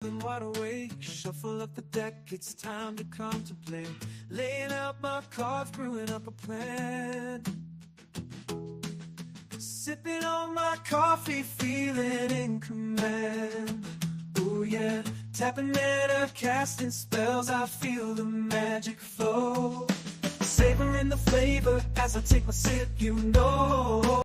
Wide awake, shuffle up the deck, it's time to contemplate. Laying out my cards, brewing up a plan. Sipping on my coffee, feeling in command. Oh yeah, tapping mana, casting spells, I feel the magic flow. Savoring the flavor as I take my sip, you know.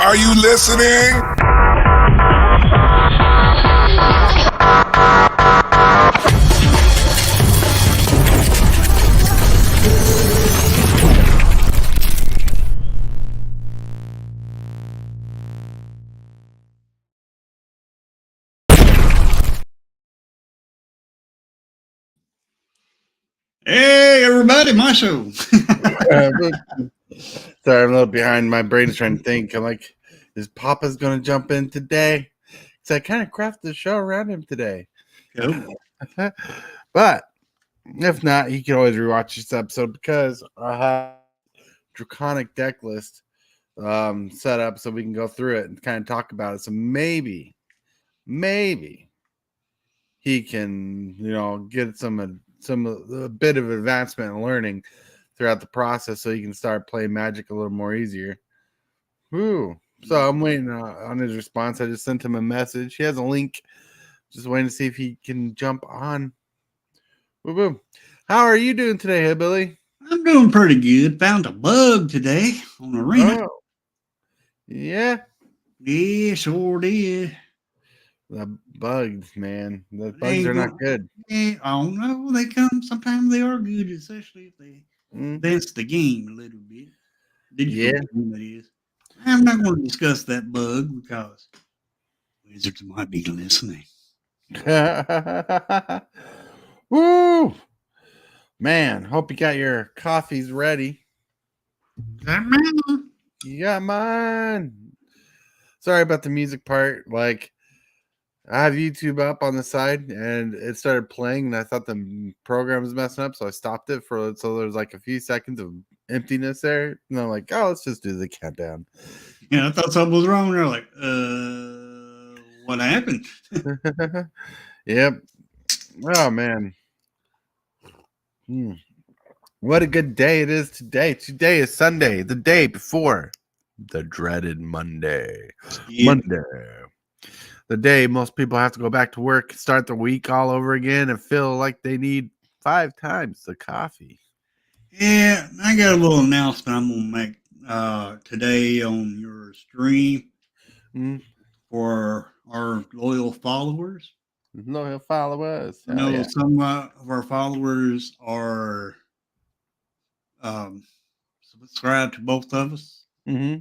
Are you listening? Hey, everybody, my show. Sorry, I'm a little behind. My brain's trying to think. I'm like, is Papa's going to jump in today? Because I kind of crafted the show around him today. Cool. But if not, he can always rewatch this episode because I have draconic deck list set up so we can go through it and kind of talk about it. So maybe he can, get a bit of advancement and learning throughout the process so he can start playing Magic a little more easier. Woo. So I'm waiting on his response. I just sent him a message. He has a link. Just waiting to see if he can jump on. Woo woo. How are you doing today, Hillbilly? I'm doing pretty good. Found a bug today on Arena. Oh. Yeah. Yeah, sure did. The bugs, man. The bugs are not good. Yeah, I don't know. They come. Sometimes they are good, especially if they advance the game a little bit. Digital game, that is. I'm not going to discuss that bug because wizards might be listening. Woo! Man, hope you got your coffees ready. You got mine. Sorry about the music part. Like, I have YouTube up on the side and it started playing and I thought the program was messing up, so I stopped it so there's like a few seconds of emptiness there. And I'm like, oh, let's just do the countdown. Yeah, I thought something was wrong. They're like, what happened? Yep. Oh man. What a good day it is today. Today is Sunday, the day before the dreaded Monday. Yep. Monday. The day most people have to go back to work, start the week all over again, and feel like they need 5 times the coffee. Yeah, I got a little announcement I'm going to make today on your stream for our loyal followers. Loyal followers. I know some of our followers are subscribed to both of us. Mm-hmm.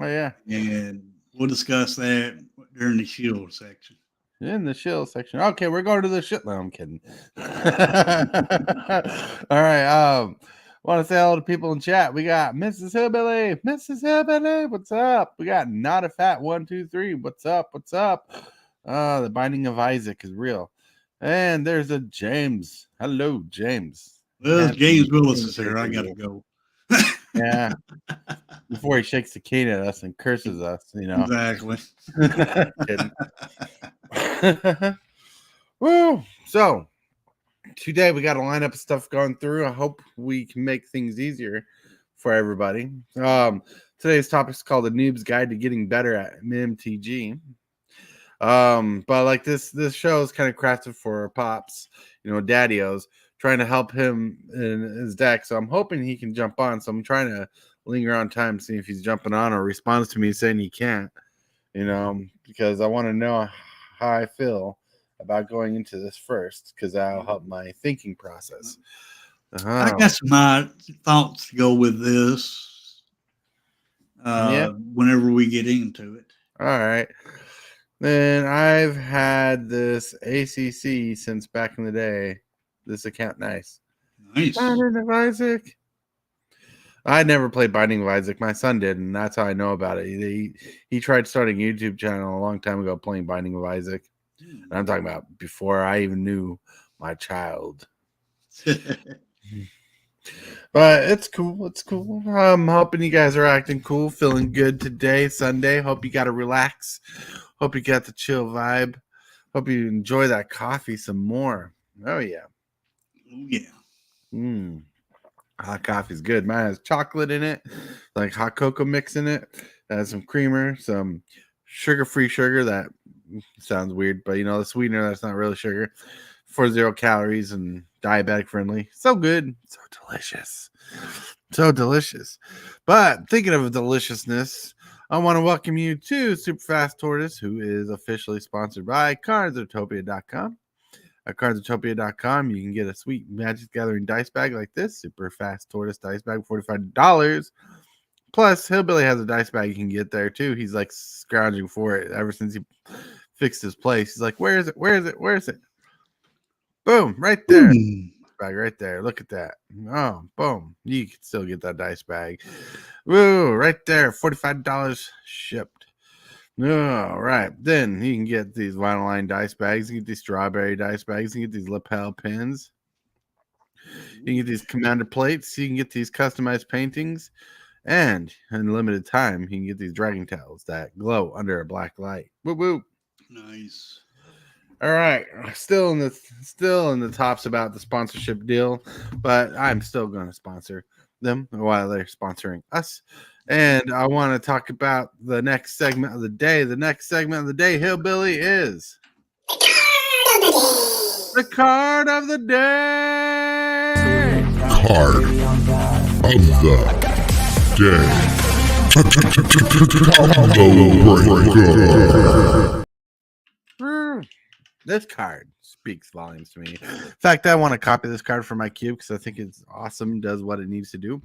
Oh, yeah. And we'll discuss that during the shield section. In the shield section. Okay, we're going to the shit. No, I'm kidding. All right. Want to say hello to people in chat. We got Mrs. Hillbilly. Mrs. Hillbilly, what's up? We got Not a Fat 123. What's up? What's up? The Binding of Isaac is real. And there's a James. Hello, James. Well, James Willis is here. I gotta go. Yeah. Before he shakes the cane at us and curses us, Exactly. Woo! So today we got a lineup of stuff going through. I hope we can make things easier for everybody. Today's topic is called The Noob's Guide to Getting Better at MTG. But like this show is kind of crafted for pops, daddios, trying to help him in his deck. So I'm hoping he can jump on. So I'm trying to linger on time, see if he's jumping on or responds to me saying he can't, because I want to know how I feel about going into this first, because that'll help my thinking process. I got my thoughts to go with this. Yeah. Whenever we get into it. All right. Then I've had this ACC since back in the day. This account, nice. Binding of Isaac. I never played Binding of Isaac. My son did, and that's how I know about it. He tried starting a YouTube channel a long time ago playing Binding of Isaac. And I'm talking about before I even knew my child. But it's cool. It's cool. I'm hoping you guys are acting cool, feeling good today, Sunday. Hope you got to relax. Hope you got the chill vibe. Hope you enjoy that coffee some more. Oh, yeah. Oh, yeah. Hot coffee's good. Mine has chocolate in it, like hot cocoa mix in it. It has some creamer, some sugar-free sugar. That sounds weird, but the sweetener that's not really sugar. 0 calories and diabetic friendly. So good. So delicious. So delicious. But thinking of deliciousness, I want to welcome you to Superfast Tortoise, who is officially sponsored by cardsutopia.com. At cardsutopia.com, you can get a sweet Magic Gathering dice bag like this. Super Fast Tortoise dice bag, $45. Plus, Hillbilly has a dice bag you can get there too. He's like scrounging for it ever since he fixed his place. He's like, where is it? Where is it? Where is it? Boom, right there. Bag right there. Look at that. Oh, boom. You can still get that dice bag. Woo, right there. $45 shipped. All right. Then you can get these vinyl line dice bags. You can get these strawberry dice bags. You can get these lapel pins. You can get these commander plates. You can get these customized paintings. And in limited time, you can get these dragon tails that glow under a black light. Woo woo. Nice. All right, still in the tops about the sponsorship deal, but I'm still going to sponsor them while they're sponsoring us. And I want to talk about the next segment of the day. The next segment of the day, Hillbilly, is the card of the day. Card of the day. This card speaks volumes to me. In fact, I want to copy this card for my cube because I think it's awesome, does what it needs to do.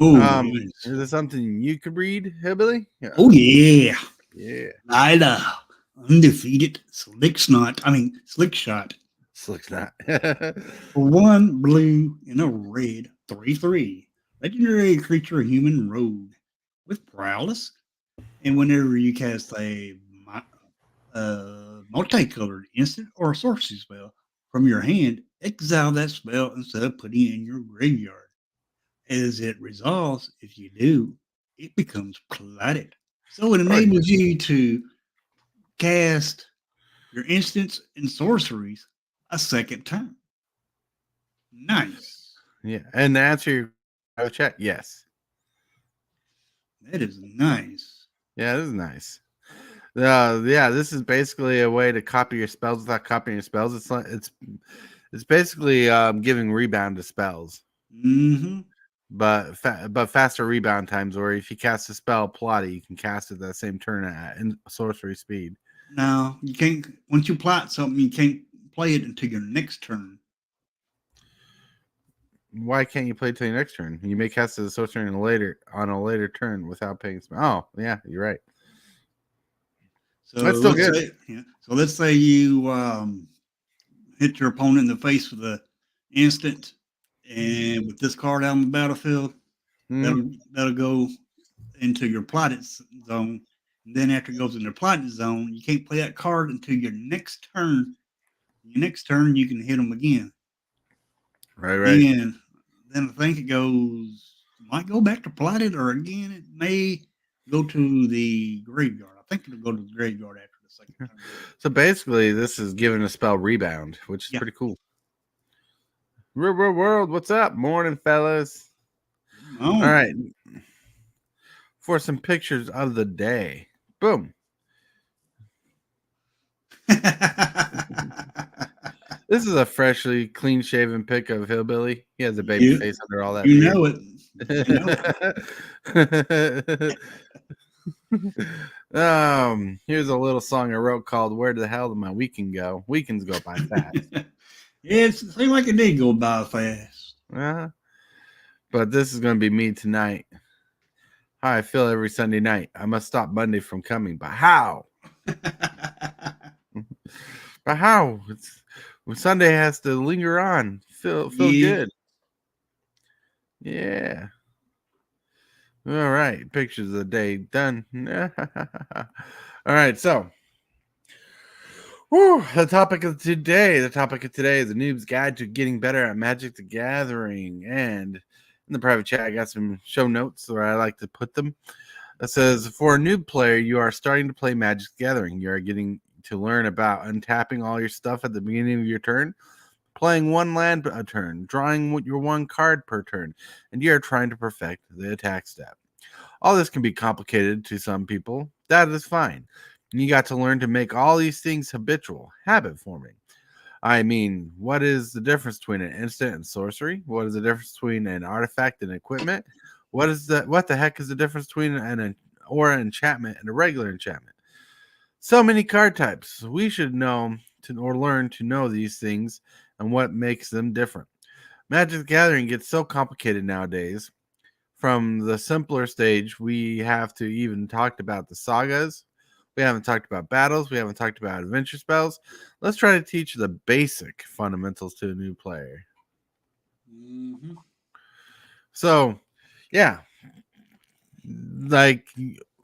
Is this something you could read, Hillbilly? Yeah. Oh, yeah. Yeah. Lila, undefeated, slick shot. Slick snot. For 1 blue and a red, 3/3. Legendary creature, human rogue with prowess. And whenever you cast a multicolored instant or sorcery spell from your hand, exile that spell instead of putting it in your graveyard. As it resolves, if you do, it becomes platted. So it enables you to cast your instants and sorceries a second time. Nice. Yeah. And to answer your chat, yes. That is nice. Yeah, this is nice. Yeah, this is basically a way to copy your spells without copying your spells. It's basically giving rebound to spells. Mm-hmm. But faster rebound times, or if you cast a spell plotty, you can cast it that same turn at sorcery speed. Now you can't. Once you plot something, you can't play it until your next turn. Why can't you play it till your next turn? You may cast it as a sorcery on a later turn without paying spell. Oh, yeah, you're right. So that's still good. So let's say you hit your opponent in the face with an instant, and with this card out on the battlefield, that'll go into your plotted zone. And then after it goes into plotted zone, you can't play that card until your next turn. Your next turn, you can hit them again. Right. And then I think it might go back to plotted, or again, it may go to the graveyard. I think it'll go to the graveyard after the second turn. So basically, this is giving a spell rebound, which is pretty cool. Real world, what's up? Morning, fellas. All right. For some pictures of the day. Boom. This is a freshly clean-shaven pic of Hillbilly. He has a baby face under all that You beard. know it. Here's a little song I wrote called "Where the Hell Did My Weekend Go?" Weekends go by fast. Yeah, it seemed like it did go by fast. But this is going to be me tonight. How I feel every Sunday night. I must stop Monday from coming. But how? But how? Sunday has to linger on. Feel good. Yeah. All right. Pictures of the day done. All right. So, the topic of today is the Noob's Guide to Getting Better at Magic the Gathering. And in the private chat, I got some show notes where I like to put them. It says, for a noob player, you are starting to play Magic the Gathering. You are getting to learn about untapping all your stuff at the beginning of your turn, playing one land a turn, drawing your one card per turn, and you are trying to perfect the attack step. All this can be complicated to some people. That is fine. And you got to learn to make all these things habitual, habit forming. I mean, what is the difference between an instant and sorcery? What is the difference between an artifact and equipment? What the heck is the difference between an enchantment and a regular enchantment? So many card types. We should know or learn to know these things and what makes them different. Magic the Gathering gets so complicated nowadays. From the simpler stage, we have to even talk about the sagas. We haven't talked about battles. We haven't talked about adventure spells. Let's try to teach the basic fundamentals to a new player. Mm-hmm. So, yeah, like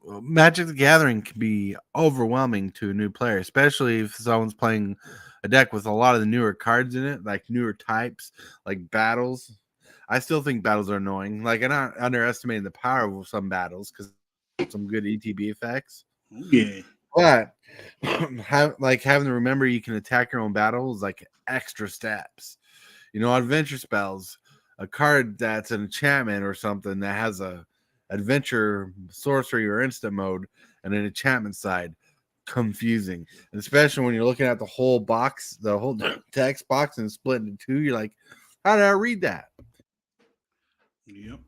Magic the Gathering can be overwhelming to a new player, especially if someone's playing a deck with a lot of the newer cards in it, like newer types, like battles. I still think battles are annoying. Like, I'm not underestimating the power of some battles because some good ETB effects. Yeah. But having to remember you can attack your own battles, like extra steps. Adventure spells, a card that's an enchantment or something that has a adventure, sorcery, or instant mode, and an enchantment side. Confusing, and especially when you're looking at the whole box, the whole text box, and split into two. You're like, how did I read that? Yep.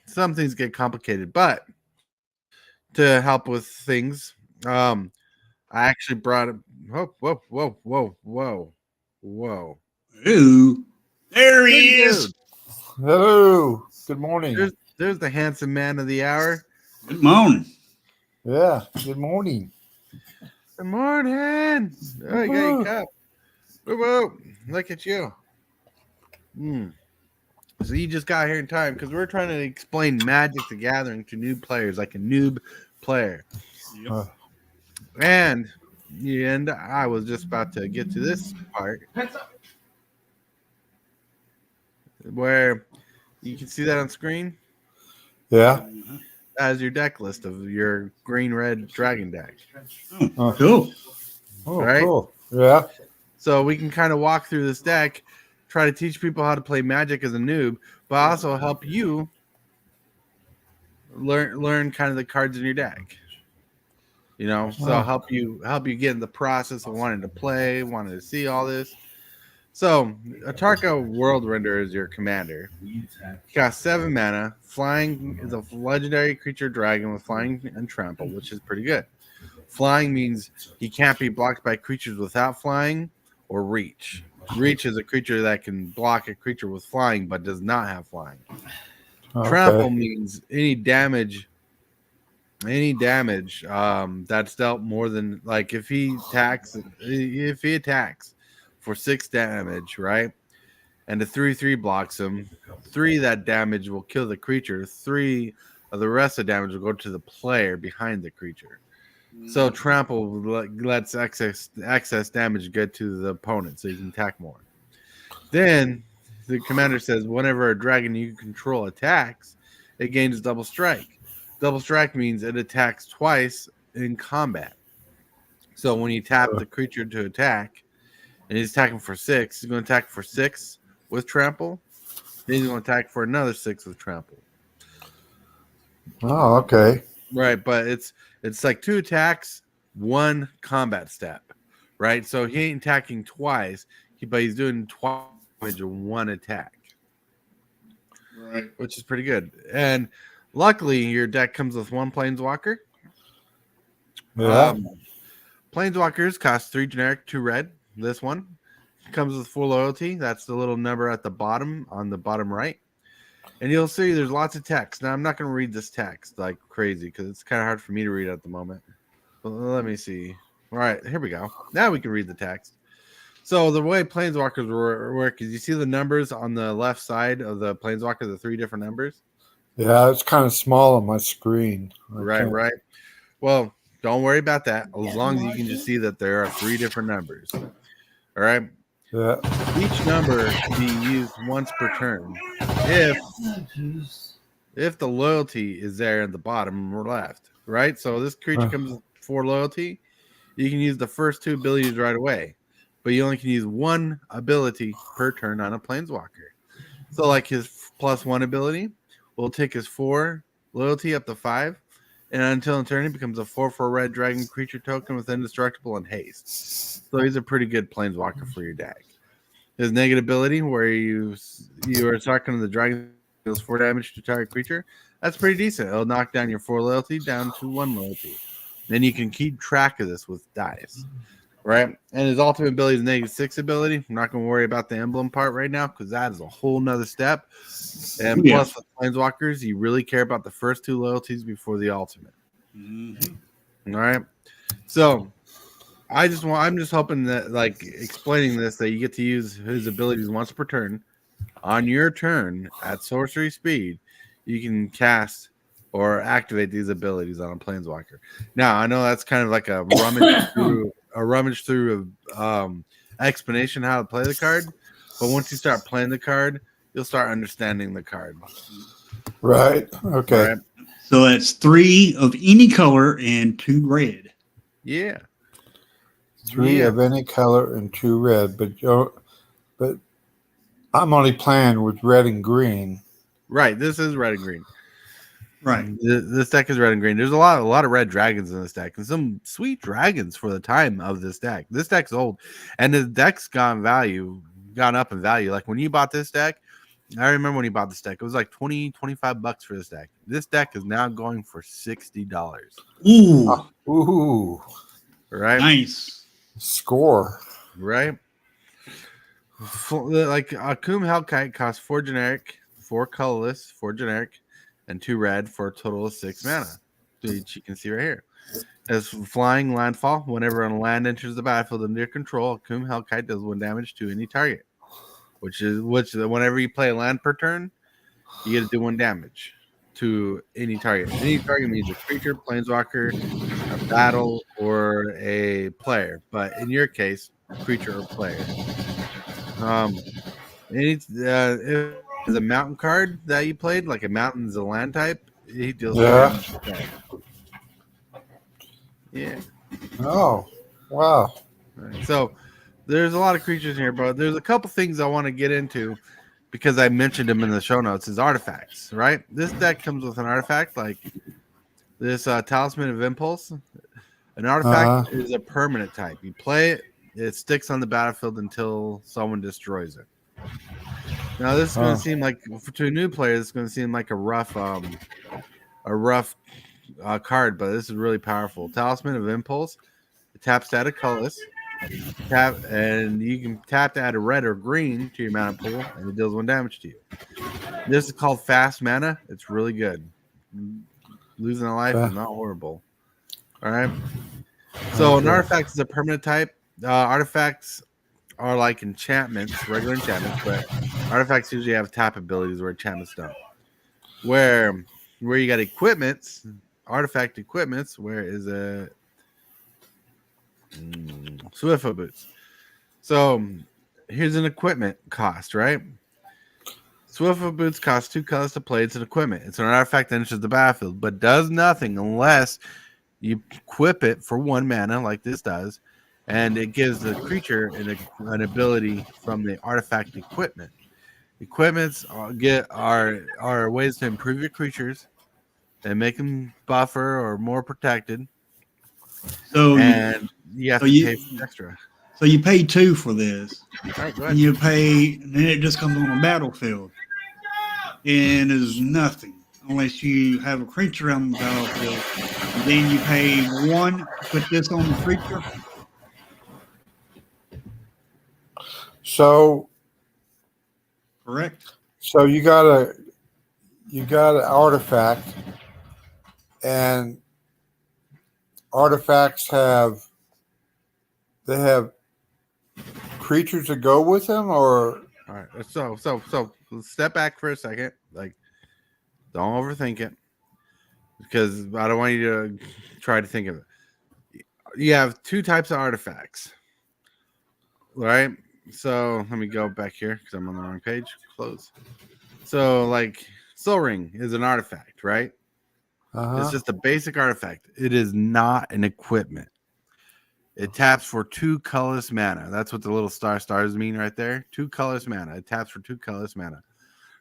Some things get complicated, but to help with things, I actually brought it. Whoa. Ooh, there he is. Hello. Good morning. There's the handsome man of the hour. Good morning. Yeah. Good morning. Good morning. Oh, you got your cup. Whoa. Look at you. So you just got here in time because we're trying to explain Magic the Gathering to new players, like a noob player. Yep. And I was just about to get to this part where you can see that on screen. Yeah. As your deck list of your green-red dragon deck. Oh, cool. Oh, Right? cool. Yeah. So we can kind of walk through this deck, try to teach people how to play Magic as a noob, but also help you learn kind of the cards in your deck. So help you get in the process of wanting to play, wanting to see all this. So Atarka World Render is your commander. He costs 7 mana. Flying is a legendary creature dragon with flying and trample, which is pretty good. Flying means he can't be blocked by creatures without flying or reach. Reach is a creature that can block a creature with flying but does not have flying. Okay. Trample means any damage that's dealt more than, like, if he attacks for 6 damage, right? And the 3/3 blocks him. 3 of that damage will kill the creature. 3 of the rest of the damage will go to the player behind the creature. So trample lets excess damage get to the opponent, so you can attack more. Then the commander says, whenever a dragon you control attacks, it gains double strike. Double strike means it attacks twice in combat. So when you tap the creature to attack, and he's attacking for 6, he's going to attack for 6 with trample. Then he's going to attack for another 6 with trample. Oh, okay. Right, but it's like 2 attacks one combat step, right? So he ain't attacking twice, but he's doing twice damage in one attack, Right. which is pretty good. And luckily, your deck comes with one Planeswalker. Yeah. Planeswalkers cost 3 generic, 2 red. This one comes with 4 loyalty. That's the little number at the bottom on the bottom right. And you'll see there's lots of text. Now, I'm not going to read this text like crazy because it's kind of hard for me to read at the moment. But let me see. All right, here we go. Now we can read the text. So the way Planeswalkers work is you see the numbers on the left side of the Planeswalker, the 3 different numbers? Yeah, it's kind of small on my screen. Right. Well, don't worry about that. As long as you can just see that there are 3 different numbers. All right. Yeah. Each number can be used once per turn. If the loyalty is there at the bottom or left, right? So this creature comes with 4 loyalty. You can use the first 2 abilities right away, but you only can use 1 ability per turn on a Planeswalker. So like his +1 ability will take his 4 loyalty up to 5, and until in turn he becomes a 4/4 red dragon creature token with indestructible and haste. So he's a pretty good Planeswalker for your deck. His negative ability, where you are talking the dragon deals 4 damage to target creature, that's pretty decent. It'll knock down your 4 loyalty down to 1 loyalty. Then you can keep track of this with dice, right? And his ultimate ability is -6 ability. I'm not going to worry about the emblem part right now because that is a whole nother step. And plus, with Planeswalkers, you really care about the first 2 loyalties before the ultimate. Mm-hmm. All right. So I'm just hoping that, like, explaining this, that you get to use his abilities once per turn. On your turn at sorcery speed, you can cast or activate these abilities on a Planeswalker. Now, I know that's kind of like a rummage through explanation how to play the card, but once you start playing the card, you'll start understanding the card. Right. Okay. Right? So that's 3 of any color and 2 red. Yeah. 3 of any color and 2 red, but I'm only playing with red and green. Right. This is red and green. Right. This deck is red and green. There's a lot of red dragons in this deck, and some sweet dragons for the time of this deck. This deck's old, and the deck's gone up in value. Like when you bought this deck, I remember when you bought this deck, it was like $20-25 for this deck. This deck is now going for $60. Ooh. Ooh. Right. Nice. Score. Right. Like Akum Hellkite costs 4 generic, 4 colorless, 4 generic, and 2 red for a total of 6 mana, which you can see right here. As flying landfall, whenever a land enters the battlefield under your control, Akum Hellkite does 1 damage to any target. Which whenever you play a land per turn, you get to do 1 damage to any target. Any target means a creature, planeswalker, a battle, or a player. But in your case, creature or player. If it's a mountain card that you played, like a mountain's a land type, he deals damage to that. Yeah. Oh, wow. Right. So there's a lot of creatures here, but there's a couple things I want to get into because I mentioned them in the show notes is artifacts, right? This deck comes with an artifact like this Talisman of Impulse. An artifact is a permanent type. You play it, it sticks on the battlefield until someone destroys it. Now this is going to seem like, to a new player, it's going to seem like a rough card, but this is really powerful. Talisman of Impulse. It taps to add a colorless. And you can tap to add a red or green to your mana pool, and it deals 1 damage to you. This is called fast mana. It's really good. Losing a life is not horrible. All right. So an artifact is a permanent type. Artifacts are like enchantments, regular enchantments, but artifacts usually have tap abilities where enchantments don't. Where you got equipments, artifact equipments, where is a Swiftfoot boots. So here's an equipment cost, right? Swiftfoot boots cost 2 colors to play. It's an equipment. It's an artifact that enters the battlefield, but does nothing unless you equip it for 1 mana, like this does, and it gives the creature an ability from the artifact equipment. Equipments are ways to improve your creatures and make them buffer or more protected. So and you have so to you pay for extra. so you pay 2 for this, All right, go and ahead. you pay, and then it just comes on the battlefield, and is nothing unless you have a creature on the battlefield. And then you pay 1 to put this on the creature. So Correct. so you got an artifact, and artifacts have creatures to go with them, or All right, so let's step back for a second. Like, don't overthink it, because I don't want you to try to think of it. You have 2 types of artifacts, right? So let me go back here because I'm on the wrong page. Close. So like Soul Ring is an artifact, right? It's just a basic artifact. It is not an equipment. It taps for 2 colorless mana. That's what the little stars mean right there. 2 colorless mana. It taps for 2 colorless mana,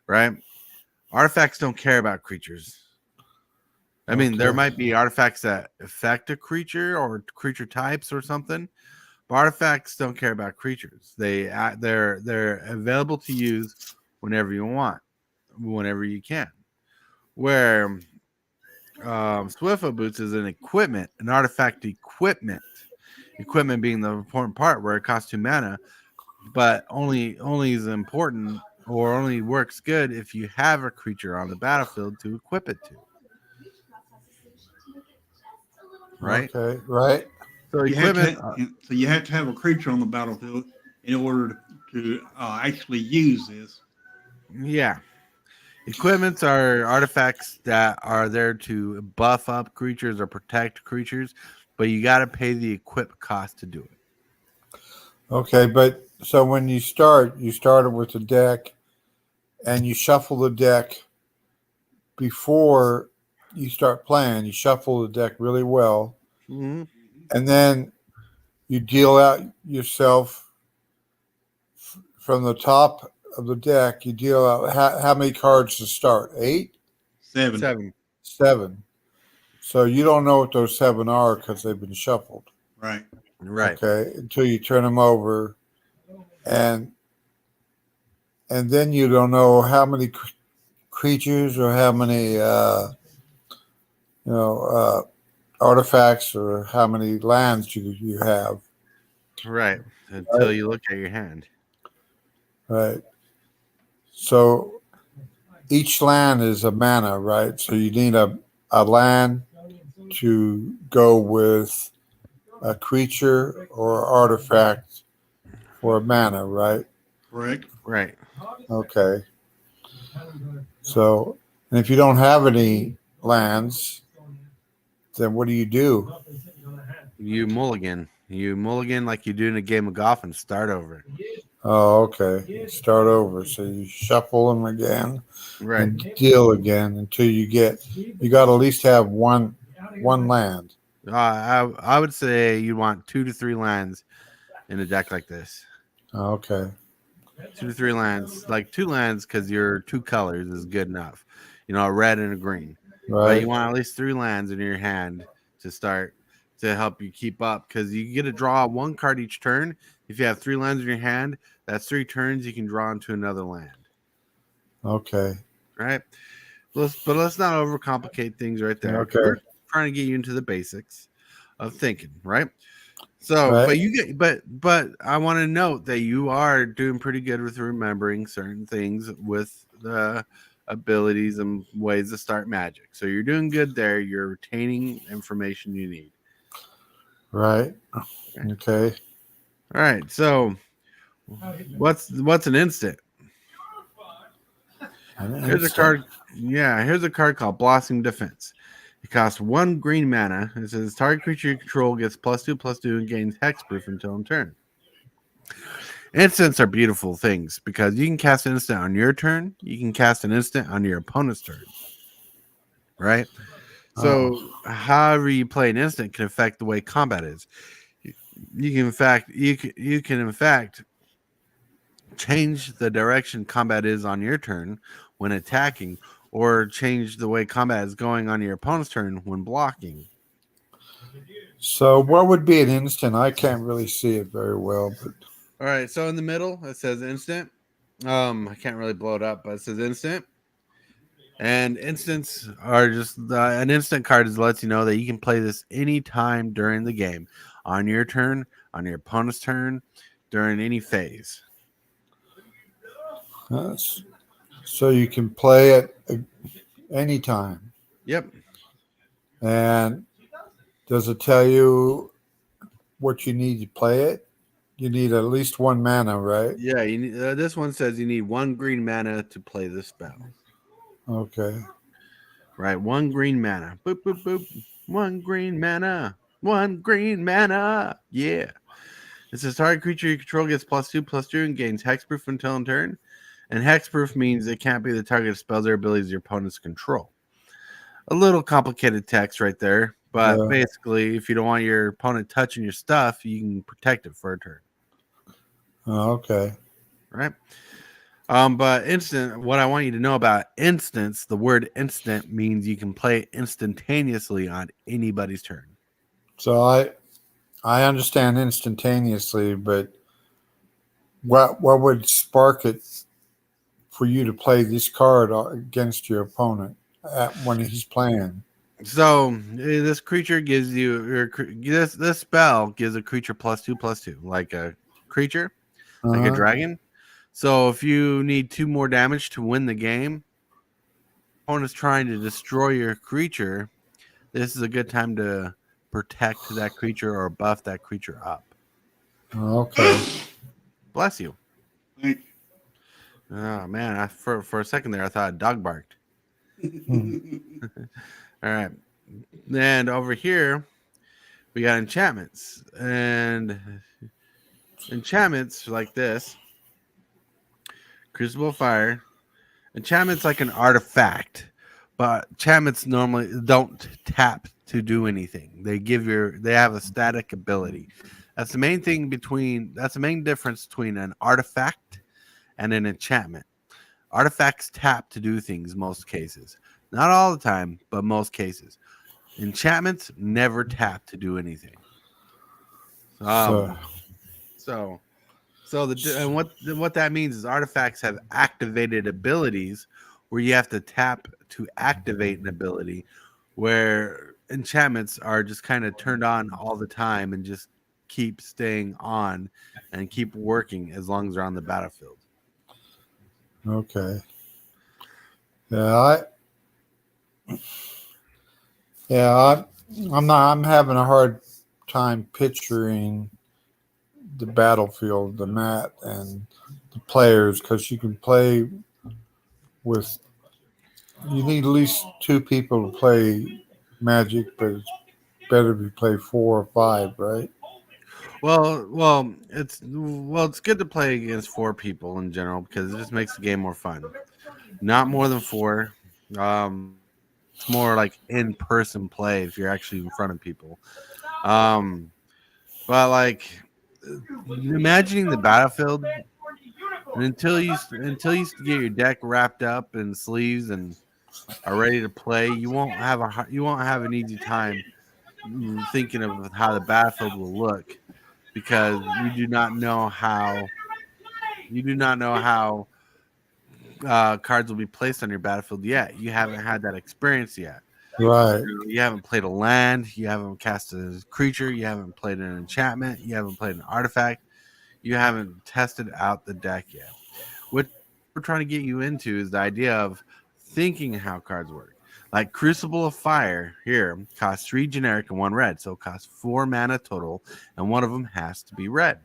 right? Artifacts don't care about creatures. I mean, there might be artifacts that affect a creature or creature types or something, but artifacts don't care about creatures. They're available to use whenever you want, whenever you can. Where Swiftfoot Boots is an equipment, an artifact equipment. Equipment being the important part, where it costs 2 mana, but only is important or only works good if you have a creature on the battlefield to equip it to. Right? okay, right? So So you have to have a creature on the battlefield in order to actually use this. yeah. Equipments are artifacts that are there to buff up creatures or protect creatures, but you got to pay the equip cost to do it. Okay, but so when you started with the deck, and you shuffle the deck before you start playing. You shuffle the deck really well, Mm-hmm. and then you deal out yourself from the top of the deck. You deal out how many cards to start? 8, 7. 7. So you don't know what those 7 are because they've been shuffled. Right. Okay, until you turn them over, and then you don't know how many creatures or how many artifacts or how many lands you have. Right. Until you look at your hand. Right. So each land is a mana, right? So you need a land to go with a creature or artifact for a mana, right? Correct. Right. Okay. So, and if you don't have any lands, then what do? You mulligan. You mulligan like you do in a game of golf and start over. Oh, okay. Start over. So you shuffle them again Right. and deal again until you got to at least have one land. I would say you want 2 to 3 lands in a deck like this. Okay. 2 to 3 lands, like 2 lands, because your 2 colors is good enough. You know, a red and a green. Right. But you want at least 3 lands in your hand to start to help you keep up, because you get to draw 1 card each turn. If you have 3 lands in your hand, that's 3 turns you can draw into another land. Okay. Right? But let's not overcomplicate things right there. Okay. We're trying to get you into the basics of thinking, right? So, Right. but I want to note that you are doing pretty good with remembering certain things with the abilities and ways to start Magic. So you're doing good there. You're retaining information you need. Right. Okay. All right. So what's an instant? Here's a card. Yeah, here's a card called Blossoming Defense. It costs 1 green mana. It says target creature you control gets +2/+2 and gains hexproof until in turn. Instants are beautiful things because you can cast an instant on your turn. You can cast an instant on your opponent's turn. Right? So however you play an instant can affect the way combat is. You can in fact change the direction combat is on your turn when attacking, or change the way combat is going on your opponent's turn when blocking. So what would be an instant? I can't really see it very well, but All right, so in the middle it says instant. I can't really blow it up, but it says instant. And instants are just an instant card is lets you know that you can play this anytime during the game, on your turn, on your opponent's turn, during any phase. so you can play it anytime. Yep. And does it tell you what you need to play it? You need at least one mana, right? Yeah. You need, this one says you need 1 green mana to play this spell. Okay. Right. 1 green mana. Boop boop boop. 1 green mana. 1 green mana. Yeah. It says target creature you control gets +2/+2 and gains hexproof until in turn. And hexproof means it can't be the target of spells or abilities your opponents control. A little complicated text right there, but basically, if you don't want your opponent touching your stuff, you can protect it for a turn. Okay. Right? But instant, what I want you to know about instance, the word instant means you can play instantaneously on anybody's turn. So I understand instantaneously, but what would spark it for you to play this card against your opponent when he's playing? So this creature gives you this spell gives a creature +2/+2, like a creature, like a dragon. So if you need 2 more damage to win the game, opponent's trying to destroy your creature, this is a good time to protect that creature or buff that creature up. Okay. Bless you. Thank Oh man, for a second there I thought a dog barked. All right. And over here we got enchantments. And enchantments like this. Crucible of Fire. Enchantment's like an artifact, but enchantments normally don't tap to do anything. They have a static ability. That's the main difference between an artifact and an enchantment. Artifacts tap to do things most cases. Not all the time, but most cases. Enchantments never tap to do anything. And what that means is artifacts have activated abilities where you have to tap to activate an ability, where enchantments are just kind of turned on all the time and just keep staying on and keep working as long as they're on the battlefield. Okay. I'm having a hard time picturing the battlefield, the mat, and the players, because you can play with. You need at least 2 people to play Magic, but it's better if you play 4 or 5, right? Well, it's good to play against 4 people in general because it just makes the game more fun. Not more than 4. It's more like in-person play if you're actually in front of people. But like imagining the battlefield, and until you get your deck wrapped up in sleeves and are ready to play, you won't have an easy time thinking of how the battlefield will look because you do not know how cards will be placed on your battlefield yet. You haven't had that experience yet. Right. You haven't played a land, you haven't cast a creature, you haven't played an enchantment, you haven't played an artifact, you haven't tested out the deck yet. What we're trying to get you into is the idea of thinking how cards work. Like Crucible of Fire here costs 3 generic and 1 red, so it costs 4 mana total, and one of them has to be red.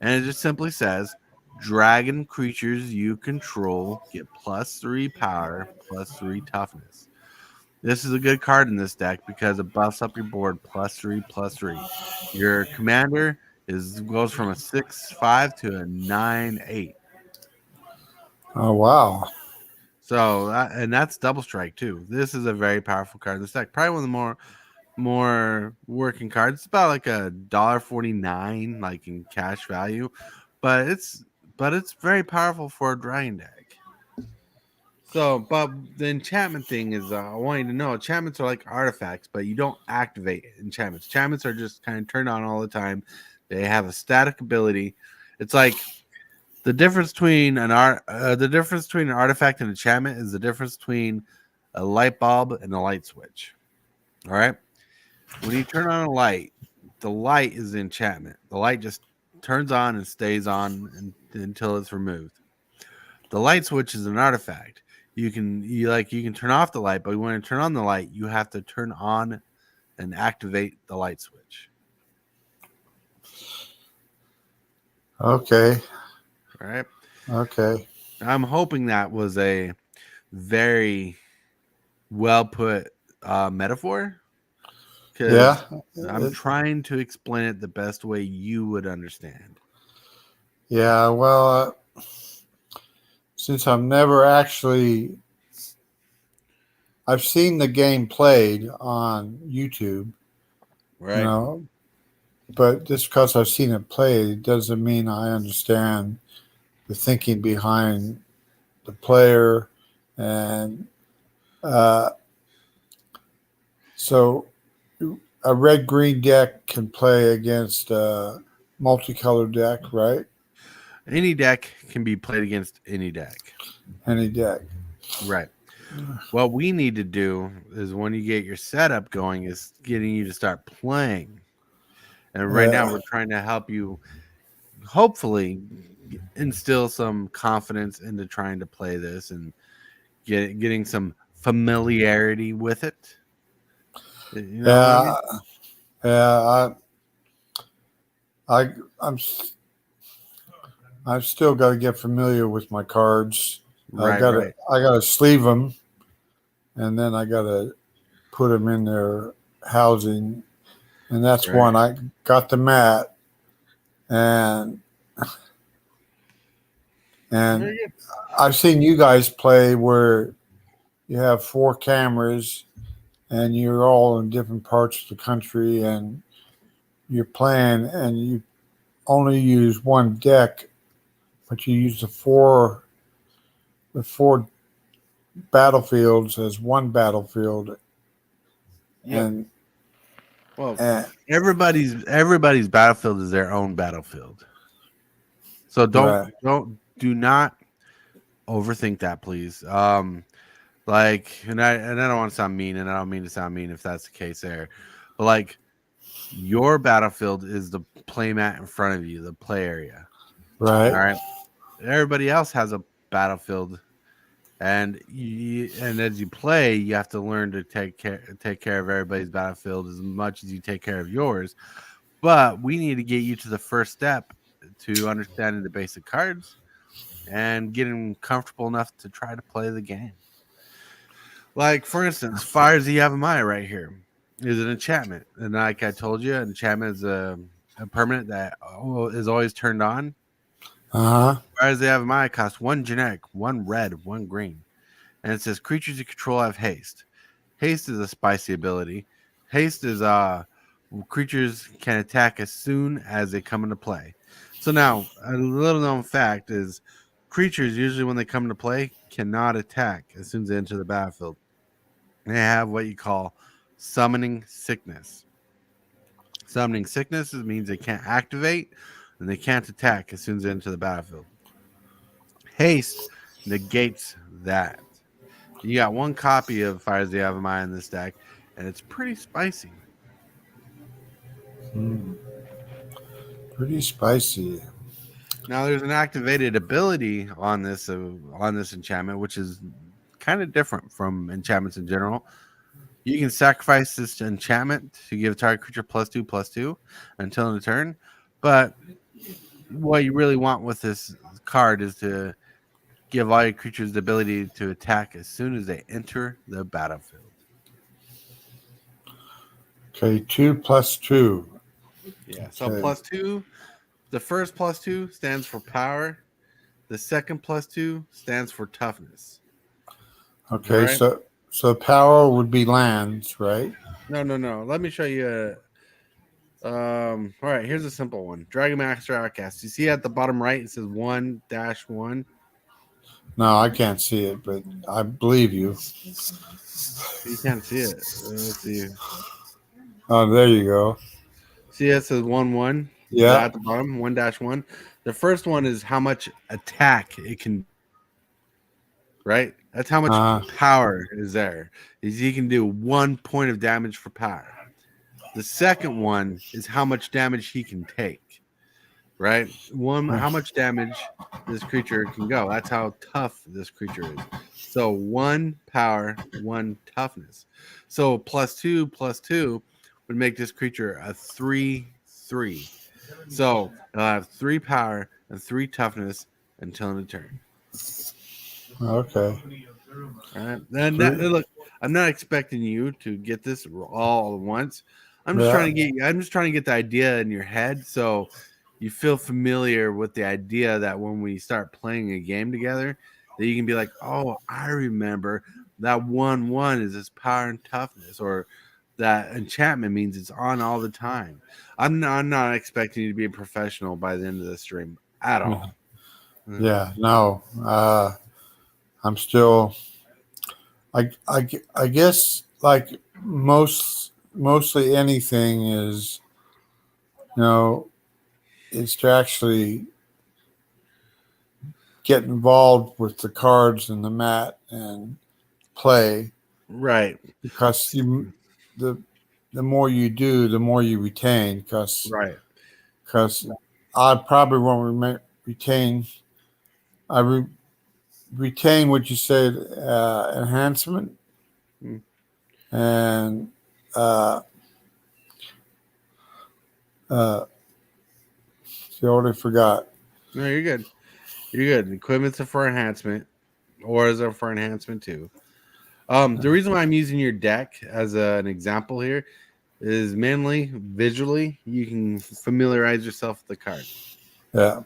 And it just simply says dragon creatures you control get +3 power, +3 toughness. This is a good card in this deck because it buffs up your board +3/+3. Your commander goes from a 6/5 to a 9/8. Oh, wow. So that's double strike too. This is a very powerful card in this deck. Probably one of the more working cards. It's about like $1.49 like in cash value, but it's very powerful for a dragon deck. So, but the enchantment thing is, I want you to know, enchantments are like artifacts, but you don't activate enchantments. Enchantments are just kind of turned on all the time. They have a static ability. It's like the difference between the difference between an artifact and enchantment is the difference between a light bulb and a light switch. All right. When you turn on a light, the light is the enchantment. The light just turns on and stays on until it's removed. The light switch is an artifact. You can turn off the light, but when you turn on the light, you have to turn on and activate the light switch. Okay. All right. Okay. I'm hoping that was a very well put metaphor. Yeah. I'm trying to explain it the best way you would understand. Yeah. Well, since I've seen the game played on YouTube, Right. you know, but just because I've seen it played doesn't mean I understand the thinking behind the player. And so a red green deck can play against a multicolored deck, right? Any deck can be played against any deck. Any deck. Right. What we need to do is when you get your setup going is getting you to start playing. And right now we're trying to help you hopefully instill some confidence into trying to play this and getting some familiarity with it. You know what I mean? Yeah. I'm I've still got to get familiar with my cards. Right. I gotta sleeve them, and then I gotta put them in their housing, and that's Right. one. I got the mat, and I've seen you guys play where you have 4 cameras, and you're all in different parts of the country, and you're playing, and you only use one deck, but you use the four battlefields as one battlefield. Yep. And Well, everybody's battlefield is their own battlefield. So do not overthink that, please. Like, and I don't want to sound mean, and I don't mean to sound mean if that's the case there, but like your battlefield is the play mat in front of you, the play area. right. All right. Everybody else has a battlefield, and as you play, you have to learn to take care of everybody's battlefield as much as you take care of yours. But we need to get you to the first step to understanding the basic cards and getting comfortable enough to try to play the game. Like, for instance, Fires the Yavimaya right here is an enchantment. And like I told you, an enchantment is a permanent that is always turned on. Fires the Yavimaya costs 1 generic, 1 red, 1 green. And it says creatures you control have haste. Haste is a spicy ability. Haste is creatures can attack as soon as they come into play. So now, a little known fact is creatures, usually when they come into play, cannot attack as soon as they enter the battlefield. They have what you call summoning sickness. Summoning sickness means they can't activate and they can't attack as soon as they enter the battlefield. Haste negates that. You got 1 copy of Fires the Avamai in this deck, and it's pretty spicy. Pretty spicy. Now, there's an activated ability on this enchantment, which is kind of different from enchantments in general. You can sacrifice this enchantment to give a target creature +2/+2 until end of turn. But what you really want with this card is to give all your creatures the ability to attack as soon as they enter the battlefield. Okay, 2/2. Yeah, so +2. The first +2 stands for power. The second +2 stands for toughness. Okay, right? so power would be lands, right? No. Let me show you. All right, here's a simple one. Dragon Master Outcast. You see at the bottom right, it says 1-1. No, I can't see it, but I believe you. You can't see it. Let's see. Oh, there you go. See, it says 1-1. Yeah. At the bottom, 1-1. The first one is how much attack it can. Right. That's how much power is there. Is he can do 1 point of damage for power. The second one is how much damage he can take. Right. How much damage this creature can go. That's how tough this creature is. So 1 power, 1 toughness. So +2 would make this creature a 3/3. So he'll have 3 power and 3 toughness until end of turn. Okay. All right. Then look, I'm not expecting you to get this all at once. I'm just trying to get the idea in your head so you feel familiar with the idea that when we start playing a game together, that you can be like, oh, I remember that 1/1 is his power and toughness, or that enchantment means it's on all the time. I'm not expecting you to be a professional by the end of the stream at all. Yeah. No. I'm still. I guess like mostly anything is, is to actually get involved with the cards and the mat and play. Right. Because the more you do, the more you retain. Because I probably won't retain. Retain what you said, enhancement, and see, I already forgot. No, you're good. You're good. Equipment's are for enhancement, auras are for enhancement too. The reason why I'm using your deck as an example here is mainly visually. You can familiarize yourself with the card. Yeah.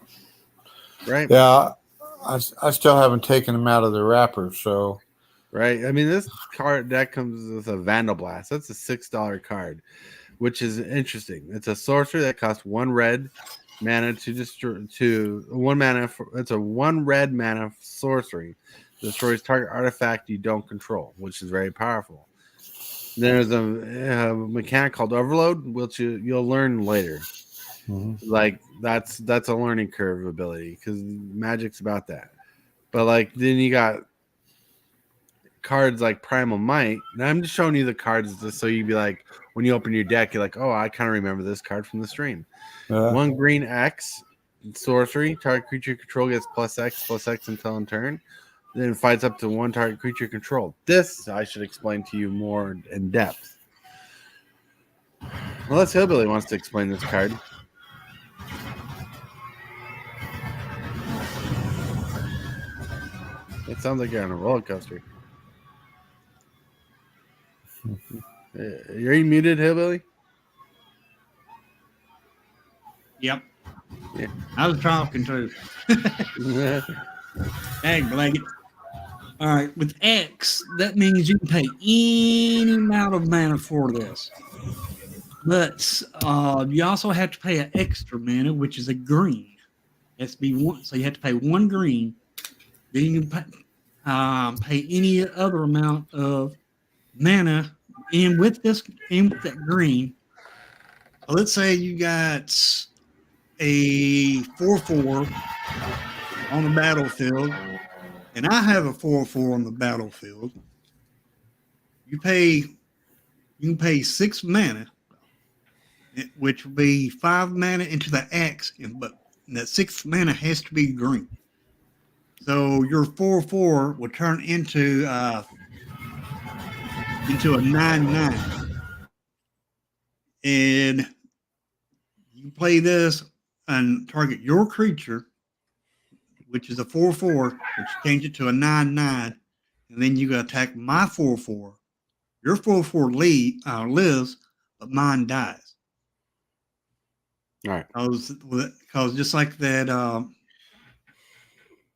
Right. Yeah. I still haven't taken them out of the wrapper, so. Right. I mean, this card deck comes with a Vandal Blast. That's a $6 card, which is interesting. It's a sorcery that costs 1 red mana to destroy 1 mana. It's a 1 red mana sorcery. Destroys target artifact you don't control, which is very powerful. There's a mechanic called Overload, which you'll learn later. Mm-hmm. Like that's a learning curve ability because Magic's about that. But like then you got cards like Primal Might. Now I'm just showing you the cards just so you'd be like, when you open your deck, you're like, oh, I kind of remember this card from the stream. 1 green X sorcery. Target creature control gets +X until end turn. Then fights up to 1 target creature control. This I should explain to you more in depth. Unless Hillbilly wants to explain this card. It sounds like you're on a roller coaster. Are you muted, Hillbilly? Yep. Yeah. I was talking to. Dang, blanket. All right, with X, that means you can pay any amount of mana for this. But you also have to pay an extra mana, which is a green. It has to be 1, so you have to pay 1 green. Then you can pay any other amount of mana in with that green. So let's say you got a 4/4 on the battlefield, and I have a 4/4 on the battlefield. You can pay 6 mana, which will be 5 mana into the X, but that 6th mana has to be green. So your 4/4 will turn into a 9/9, and you play this and target your creature, which is a 4/4, which change it to a 9/9, and then you attack my 4/4. Your 4/4 lives, but mine dies. All right. Because just like that,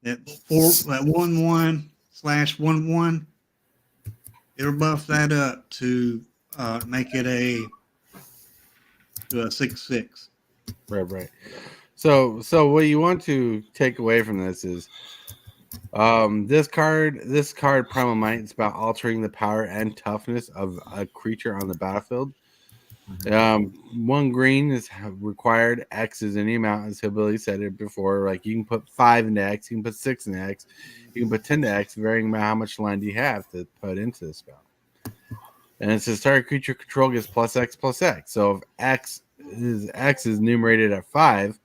that 1/1/1/1, it'll buff that up to make it a 6/6. Right. So what you want to take away from this is This card Primal Might is about altering the power and toughness of a creature on the battlefield. 1 green is required. X is any amount, as Hillbilly said it before. Like you can put 5 into X, you can put 6 into X, you can put 10 to X, varying by how much land you have to put into the spell. And it says target creature control gets +X. So if X is numerated at 5,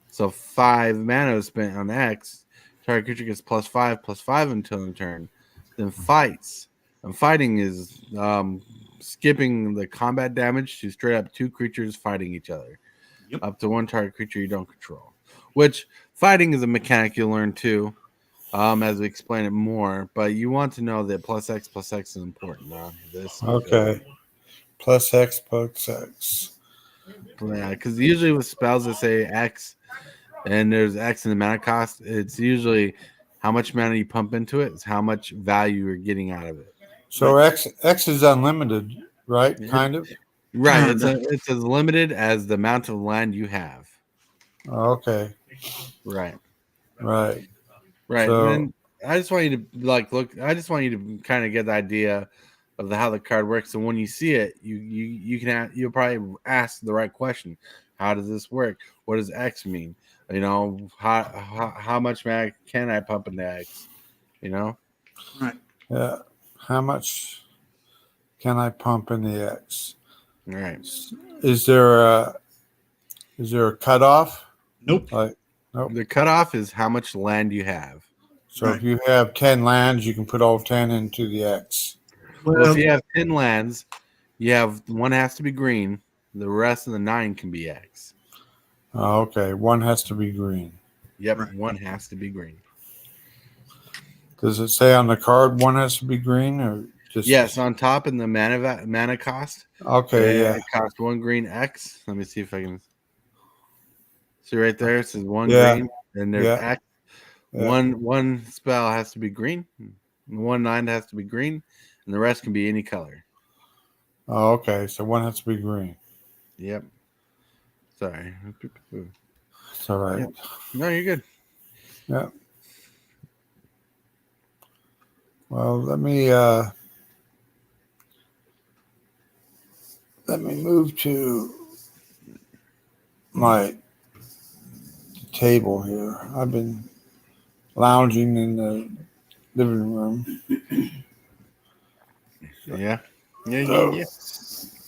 so 5 mana is spent on X, target creature gets +5 until the turn. Then fights. And fighting is skipping the combat damage to straight up 2 creatures fighting each other. Yep. Up to 1 target creature you don't control. Which fighting is a mechanic you'll learn too, as we explain it more. But you want to know that +X is important. Okay. +X. Yeah, because usually with spells that say X and there's X in the mana cost, it's usually how much mana you pump into it is how much value you're getting out of it. So X is unlimited, right? Kind of. Right. It's as limited as the amount of land you have. Okay. Right. So, And I just want you to look. I just want you to kind of get the idea of how the card works. And when you see it, you'll probably ask the right question. How does this work? What does X mean? You know, how much mana can I pump into X? You know? Right. yeah. How much can I pump in the X? Right. Is there a cutoff? Nope. Nope. The cutoff is how much land you have. So if you have 10 lands, you can put all 10 into the X. Well, if you have 10 lands, you have 1 has to be green. The rest of the 9 can be X. Oh, okay. 1 has to be green. Yep, right. 1 has to be green. Does it say on the card 1 has to be green, or just? Yes, on top in the mana cost. Okay, yeah. It costs 1 green X. Let me see if I can see right there. It says 1 green, and there's X. Yeah. One spell has to be green. 1 9 has to be green, and the rest can be any color. Oh, okay. So 1 has to be green. Yep. Sorry. It's all right. Yep. No, you're good. Yeah. Well, let me move to my table here. I've been lounging in the living room. Yeah.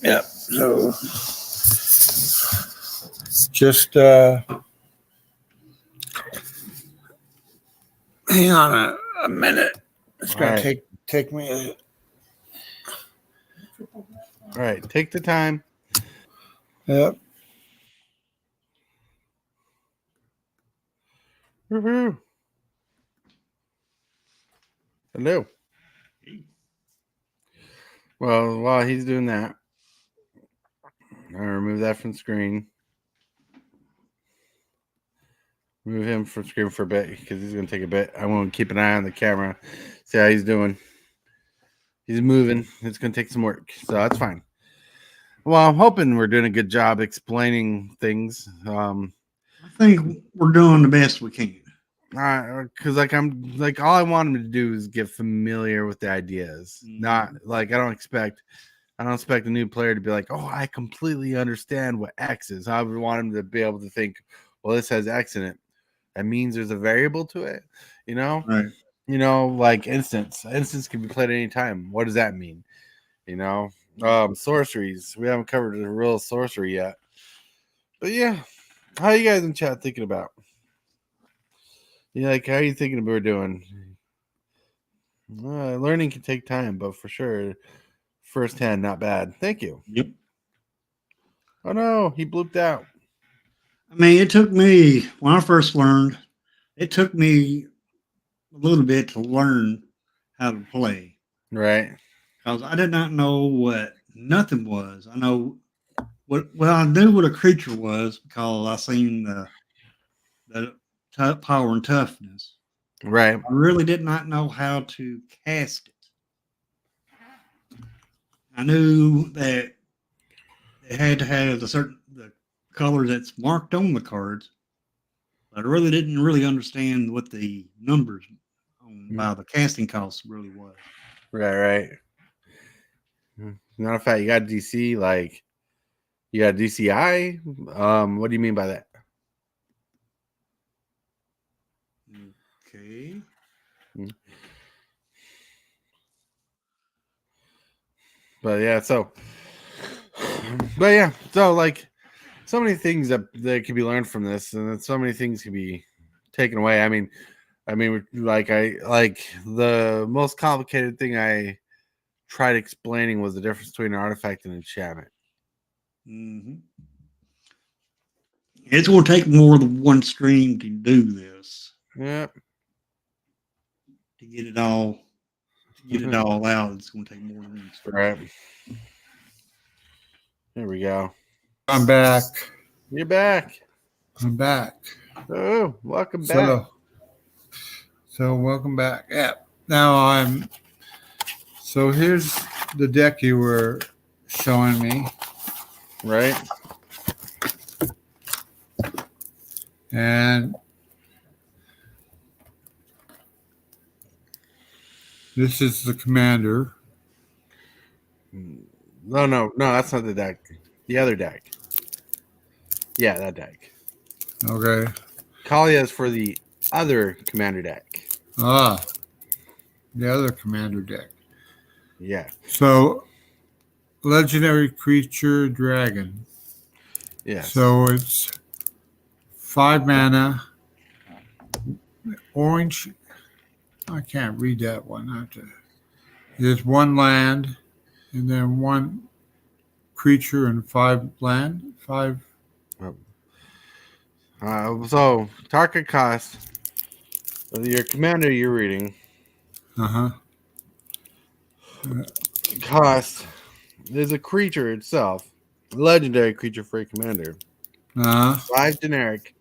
Yeah. So just hang on a minute. It's going to take me a... All right. Take the time. Yep. Woohoo. Hello. Well, while he's doing that, I'll remove that from screen. Move him from screen for a bit because he's going to take a bit. I want to keep an eye on the camera, see how he's doing. He's moving. It's going to take some work, so that's fine. Well, I'm hoping we're doing a good job explaining things. I think we're doing the best we can. Because all I want him to do is get familiar with the ideas. Not like I don't expect a new player to be like, oh, I completely understand what X is. I would want him to be able to think, well, this has X in it. That means there's a variable to it, you know? Right. You know, like instance. Instance can be played at any time. What does that mean? You know? Sorceries. We haven't covered a real sorcery yet. But yeah. How are you guys in chat thinking about? How are you thinking we're doing? Learning can take time, but for sure, first hand, not bad. Thank you. Yep. Oh no, he blooped out. I mean, it took me, when I first learned, it took me a little bit to learn how to play. Right. Because I did not know what nothing was. I know I knew what a creature was because I seen the power and toughness. Right. I really did not know how to cast it. I knew that it had to have the color that's marked on the cards, but I really didn't understand what the numbers on by the casting costs really was. Right. Matter of fact, you got DC, like you got DCI. What do you mean by that? Okay. But yeah, so like so many things that can be learned from this, and then so many things can be taken away. I mean, like the most complicated thing I tried explaining was the difference between an artifact and enchantment. Mm-hmm. It's going to take more than one stream to do this. Yep. To get it all out, it's going to take more than one stream. Right. There we go. I'm back. You're back. I'm back. Oh, welcome back. So welcome back. Yeah. Now so here's the deck you were showing me. Right. And this is the commander. No, that's not the deck. The other deck. Yeah, that deck. Okay. Kalia is for the other commander deck. The other commander deck. Yeah. So, legendary creature dragon. Yeah. So it's 5 mana. Orange. I can't read that one. There's 1 land, and then 1 creature and 5 land. 5. So target cost of your commander you're reading. Cost is a creature itself, a legendary creature for a commander. 5 generic,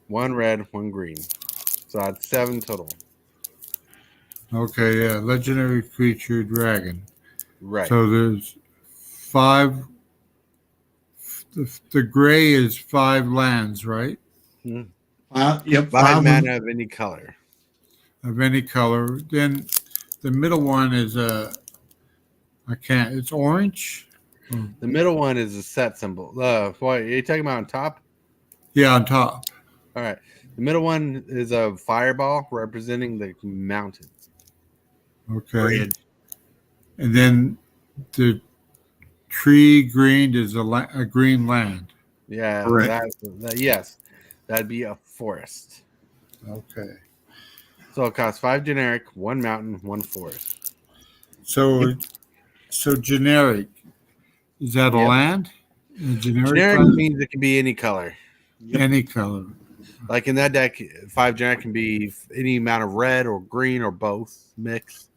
1 red, 1 green. So that's 7 total. Okay, yeah, legendary creature dragon. Right. So there's 5. The gray is 5 lands, right? Yep. 5 mana of any color. Of any color. Then the middle one is it's orange. The middle one is a set symbol. What are you talking about on top? Yeah, on top. All right. The middle one is a fireball representing the mountain. Okay. Red. And then the tree green is a green land. Yeah. Yes. That'd be a forest. Okay. So it costs 5 generic, 1 mountain, 1 forest. So generic. Is that a land? Generic means it can be any color. Any color. Like in that deck, 5 generic can be any amount of red or green or both mixed.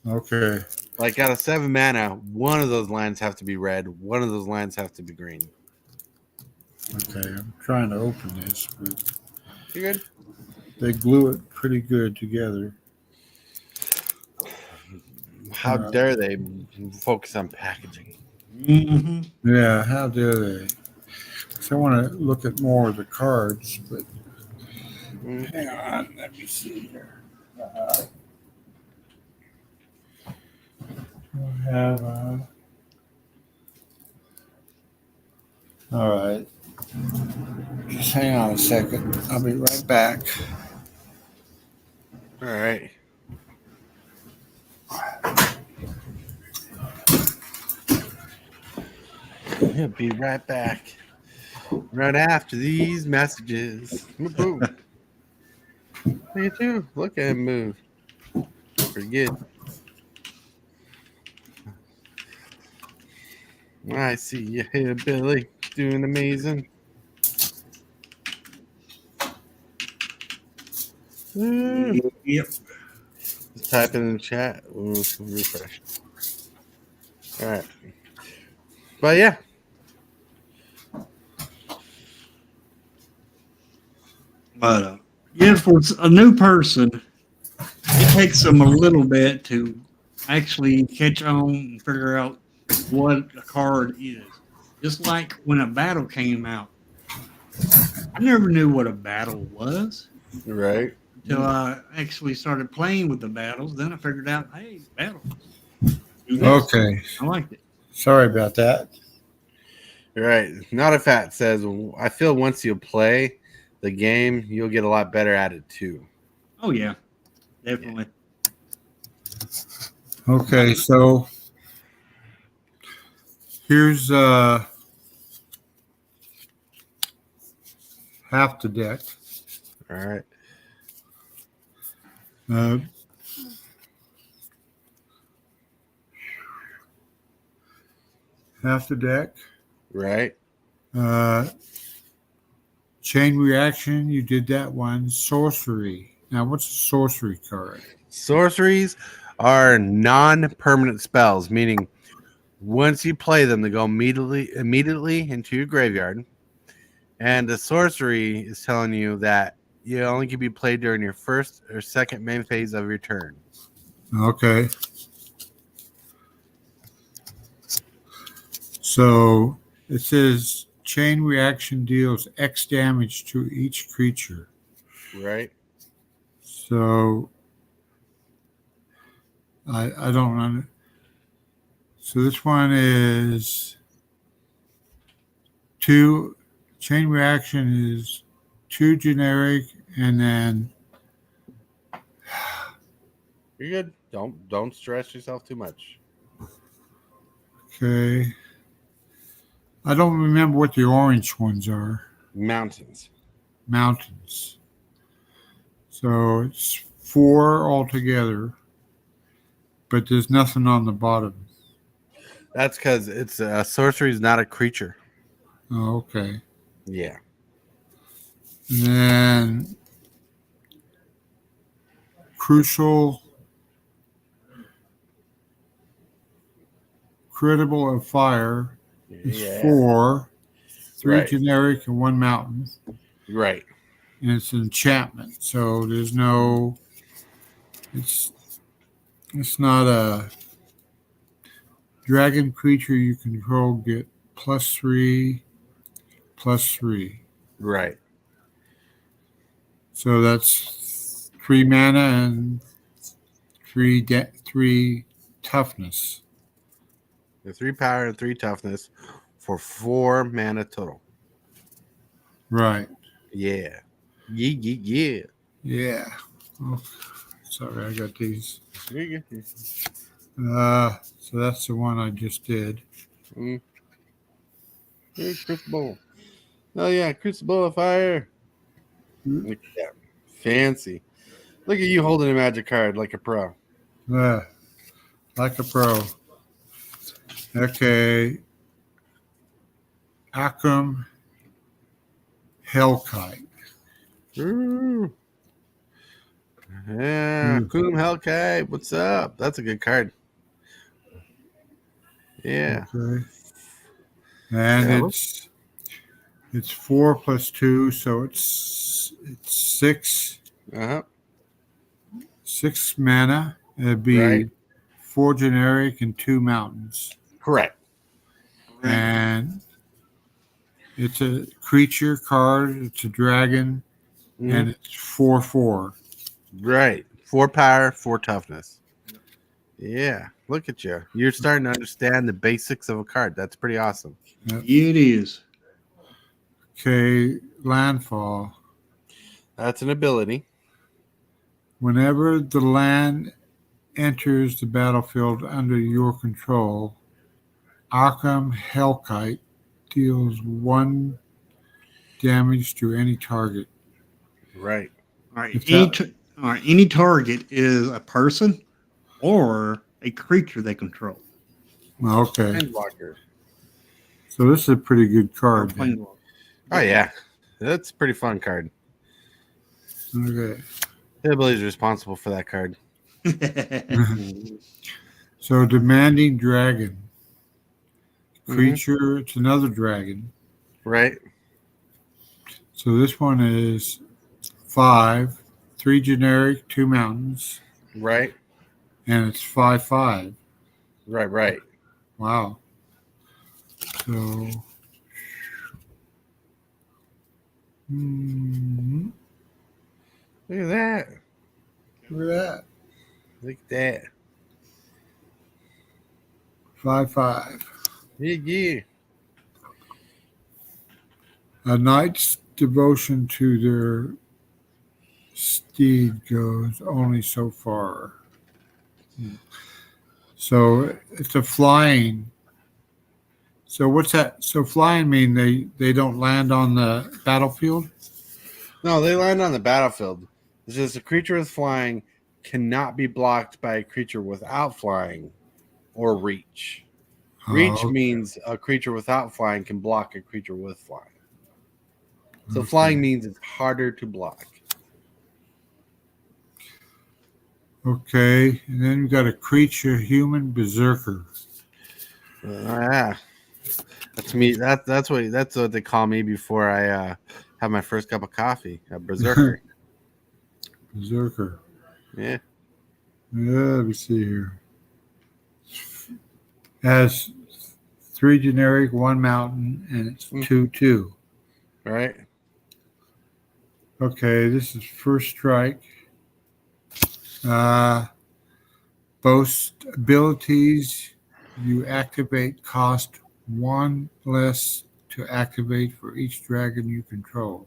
Okay. Like out of 7 mana, 1 of those lands have to be red, 1 of those lands have to be green. Okay, I'm trying to open this, but you good? They glue it pretty good together. How dare they focus on packaging? Mm-hmm. Yeah, how dare they? So I want to look at more of the cards, but hang on, let me see here. I have. All right. Just hang on a second. I'll be right back. All right. He'll be right back. Right after these messages. Look at you. Look at him move. Pretty good. I see you here, Billy. Doing amazing. Yep. Just type in the chat. We'll refresh. All right. But yeah. But for a new person, it takes them a little bit to actually catch on and figure out what a card is. Just like when a battle came out, I never knew what a battle was. Right. until I actually started playing with the battles. Then I figured out, hey, battles. Do this. Okay. I liked it. Sorry about that. Right. Not a fat says, I feel once you play the game, you'll get a lot better at it too. Oh yeah, definitely. Okay, so here's half the deck. All right. Uh, half the deck. Right. Chain reaction, you did that one. Sorcery. Now, what's a sorcery card? Sorceries are non-permanent spells, meaning once you play them, they go immediately into your graveyard. And the sorcery is telling you that you only can be played during your first or second main phase of your turn. Okay. So it says chain reaction deals X damage to each creature. Right. So I don't know. So this one is two. Chain reaction is 2 generic, and then You're good. Don't stress yourself too much. okay. I don't remember what the orange ones are. Mountains. Mountains. So it's 4 altogether, but there's nothing on the bottom. That's because it's sorcery is not a creature. Oh, okay. Yeah. And then crucial, critical of fire is Yeah. 4, 3 Right. generic and 1 mountain. Right. And it's an enchantment, so there's no. It's not a dragon creature you control. Get +3, +3. Right. So that's 3 mana and 3 toughness. The 3 power and 3 toughness for 4 mana total. Right. Yeah. Yeah. Yeah. Oh, sorry, I got these. Yeah. So that's the one I just did. Hey, Crucible. Oh yeah, Crucible of Fire. Look at that. Fancy. Look at you holding a magic card like a pro. Like a pro. Okay. Akram Hellkite. Ooh. Yeah, Coom Hellkite. What's up? That's a good card. Yeah. Okay. And Yeah. it's 4 + 2, so it's 6. Uh-huh. 6 mana. It'd be Right. 4 generic and 2 mountains. Correct. And it's a creature card. It's a dragon, and it's 4/4. Right. 4 power, 4 toughness. Yeah. Look at you. You're starting to understand the basics of a card. That's pretty awesome. Yep. It is. Okay, landfall. That's an ability. Whenever the land enters the battlefield under your control, Arkham Hellkite deals 1 damage to any target. Right. All right. Any target is a person or a creature they control. Okay. Endwalker. So this is a pretty good Or card. planeswalker. Oh yeah. That's a pretty fun card. Okay. The ability is responsible for that card. So demanding dragon. Creature, it's another dragon. Right. So this one is 5, 3 generic, 2 mountains, Right. and it's 5/5. Right. Wow. So Look at that. Look at that. Look at that. 5/5. Yeah. A knight's devotion to their steed goes only so far. So it's a flying. So what's that? So flying mean they don't land on the battlefield? No, they land on the battlefield. It's just a creature with flying cannot be blocked by a creature without flying or reach. Reach Oh, means a creature without flying can block a creature with flying. So okay. flying means it's harder to block. Okay, and then you got a creature, human berserker. That's me. That's what they call me before I have my first cup of coffee. A berserker. Berserker. Yeah. Yeah, let me see here. Has 3 generic, 1 mountain, and it's 2/2. Right. Okay, this is first strike. Boast abilities you activate cost 1 less to activate for each dragon you control.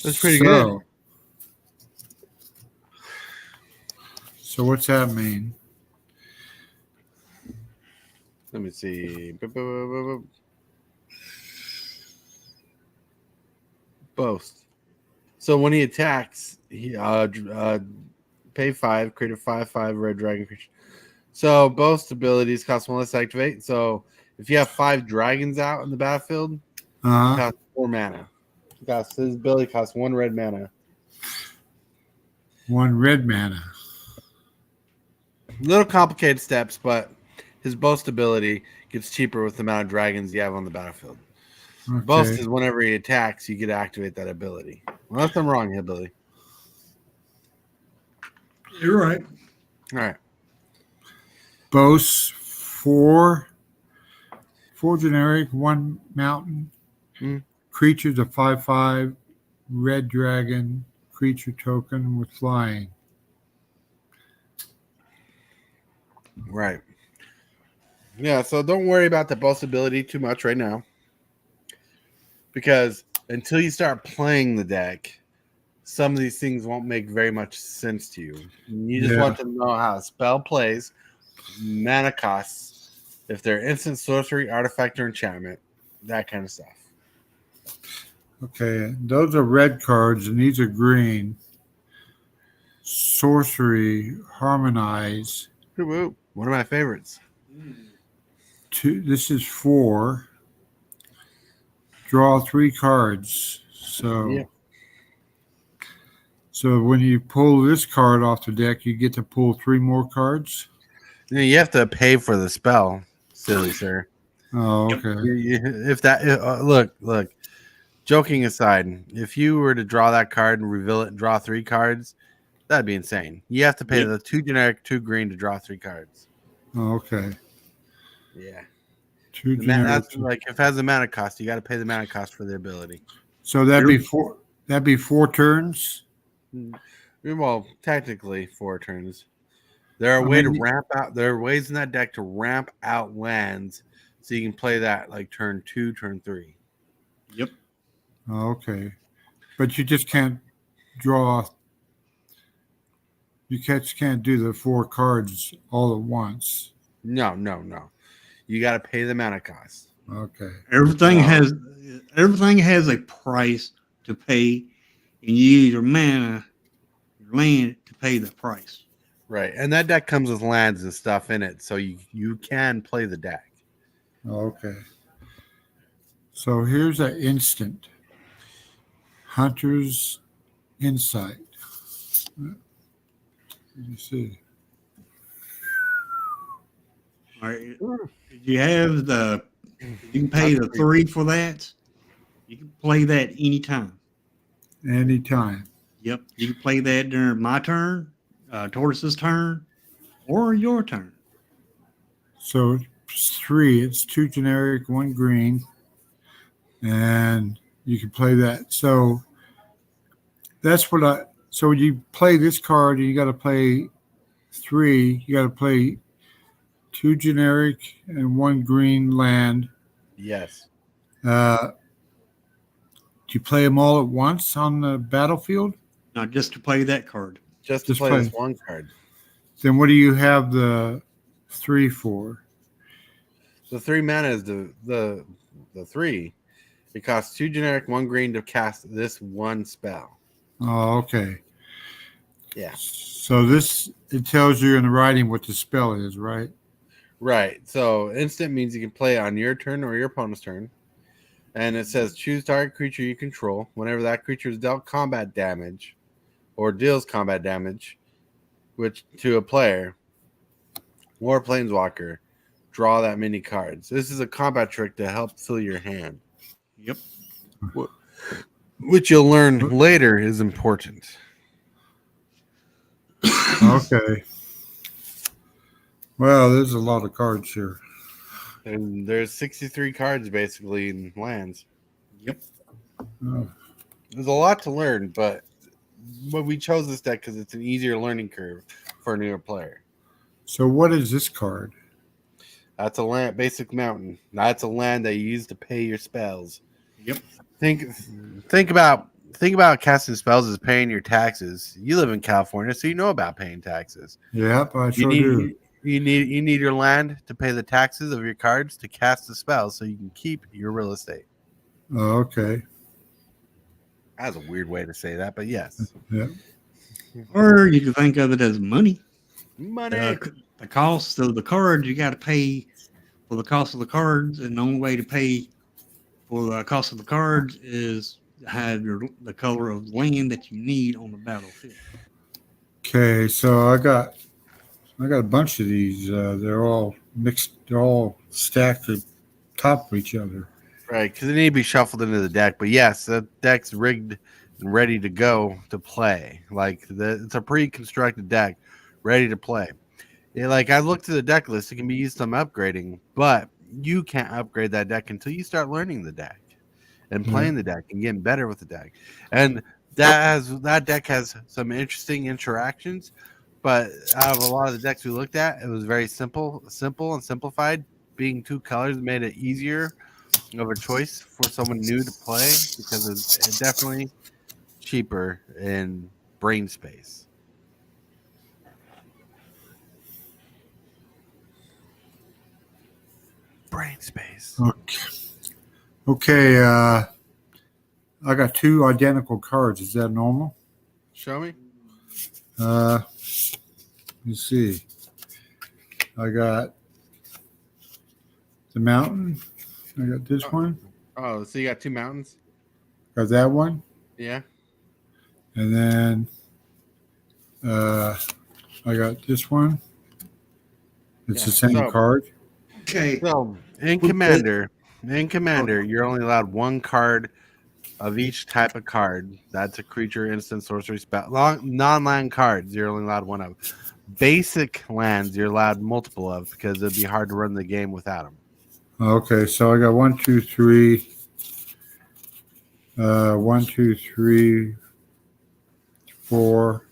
That's pretty good. So what's that mean? Let me see. Boast. So when he attacks, he pay 5, create a 5/5 red dragon creature. So boast abilities cost 1 less to activate. So if you have 5 dragons out in the battlefield, it costs 4 mana. His ability costs 1 red mana. 1 red mana. Little complicated steps, but his boast ability gets cheaper with the amount of dragons you have on the battlefield. Okay. Boast is whenever he attacks, you get to activate that ability. Unless I'm wrong, ability. You're right. All right. Boast 4 generic, 1 mountain. Creatures, a 5/5 red dragon creature token with flying. Right. Yeah, so don't worry about the boast ability too much right now. Because until you start playing the deck, some of these things won't make very much sense to you. You just want to know how a spell plays, mana costs, if they're instant, sorcery, artifact, or enchantment, that kind of stuff. Okay, those are red cards, and these are green. Sorcery, harmonize. One of my favorites. 2. This is 4. Draw 3 cards. So when you pull this card off the deck, you get to pull 3 more cards. You have to pay for the spell, silly sir. Oh, okay. If that look. Joking aside, if you were to draw that card and reveal it and draw 3 cards, that'd be insane. You have to pay the 2 generic, 2 green to draw 3 cards. Oh, okay. Yeah. 2 generic. That's like if it has a mana cost, you got to pay the mana cost for the ability. So that'd be 4. That'd be 4 turns. Well, technically 4 turns. There are ways in that deck to ramp out lands, so you can play that like turn 2, turn 3. Yep. Oh, okay, but you just can't draw. You can't do the 4 cards all at once. No. You got to pay the mana cost. Okay. Everything has a price to pay, and you use your mana, your land to pay the price. Right, and that deck comes with lands and stuff in it, so you can play the deck. Okay. So here's an instant. Hunter's Insight. Let me see. All right. You have you can pay the 3 for that. You can play that anytime. Anytime. Yep. You can play that during my turn, Tortoise's turn, or your turn. So it's 3. It's 2 generic, 1 green. And you can play that. So that's what I. So when you play this card, you got to play 3. You got to play 2 generic and 1 green land. Yes. Do you play them all at once on the battlefield? Not just to play that card. Just to Just play play. this one card. Then what do you have the 3 for? The 3 mana is the 3. It costs 2 generic, 1 green to cast this one spell. Oh, okay. Yeah. So it tells you in the writing what the spell is, right? Right. So instant means you can play it on your turn or your opponent's turn. And it says choose target creature you control. Whenever that creature is dealt combat damage or deals combat damage which to a player or planeswalker, draw that many cards. This is a combat trick to help fill your hand. Yep. Which you'll learn later is important. Okay. Well, there's a lot of cards here. And there's 63 cards basically in lands. Yep. Oh, There's a lot to learn, but we chose this deck because it's an easier learning curve for a newer player. so what is this card? That's a land, basic mountain. That's a land that you use to pay your spells. Yep. Think about casting spells as paying your taxes. You live in California, so you know about paying taxes. Yep, I sure do. You need your land to pay the taxes of your cards to cast the spells so you can keep your real estate. Oh, okay. That's a weird way to say that, but yes. Yeah. Or you can think of it as money. Money. The cost of the cards, you got to pay for the cost of the cards, and the only way to pay for the cost of the cards is to have the color of land that you need on the battlefield. Okay, so I got a bunch of these. They're all mixed. They're all stacked at top of each other. Right, because they need to be shuffled into the deck. But yes, the deck's rigged and ready to go to play. It's a pre-constructed deck ready to play. Yeah, like I looked at the deck list, it can be used on upgrading, but you can't upgrade that deck until you start learning the deck and playing the deck and getting better with the deck. And that deck has some interesting interactions, but out of a lot of the decks we looked at, it was very simple and simplified. Being 2 colors made it easier of a choice for someone new to play because it's definitely cheaper in brain space. Brain space. Okay. I got 2 identical cards. Is that normal? Show me. Let's see. I got the mountain. I got this one. Oh, so you got 2 mountains? Got that one. Yeah. And then I got this one. It's the same card. Okay. So in Commander, you're only allowed 1 card of each type of card. That's a creature, instant, sorcery, spell. Non-land cards, you're only allowed 1 of. Basic lands, you're allowed multiple of because it'd be hard to run the game without them. Okay, so I got 1, 2, 3. 1, 2, 3, 4,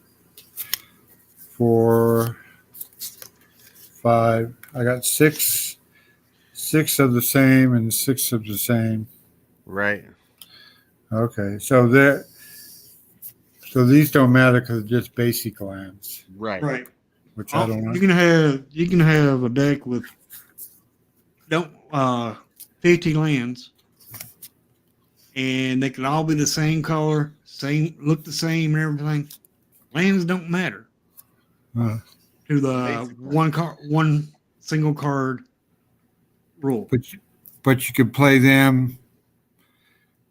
5. I got 6 of the same and 6 of the same. Right. Okay, so these don't matter because they're just basic lands, Right. which I don't know. You can have a deck with 50 lands, and they can all be the same color, look the same, and everything. Lands don't matter to the one single card rule. But you can play them.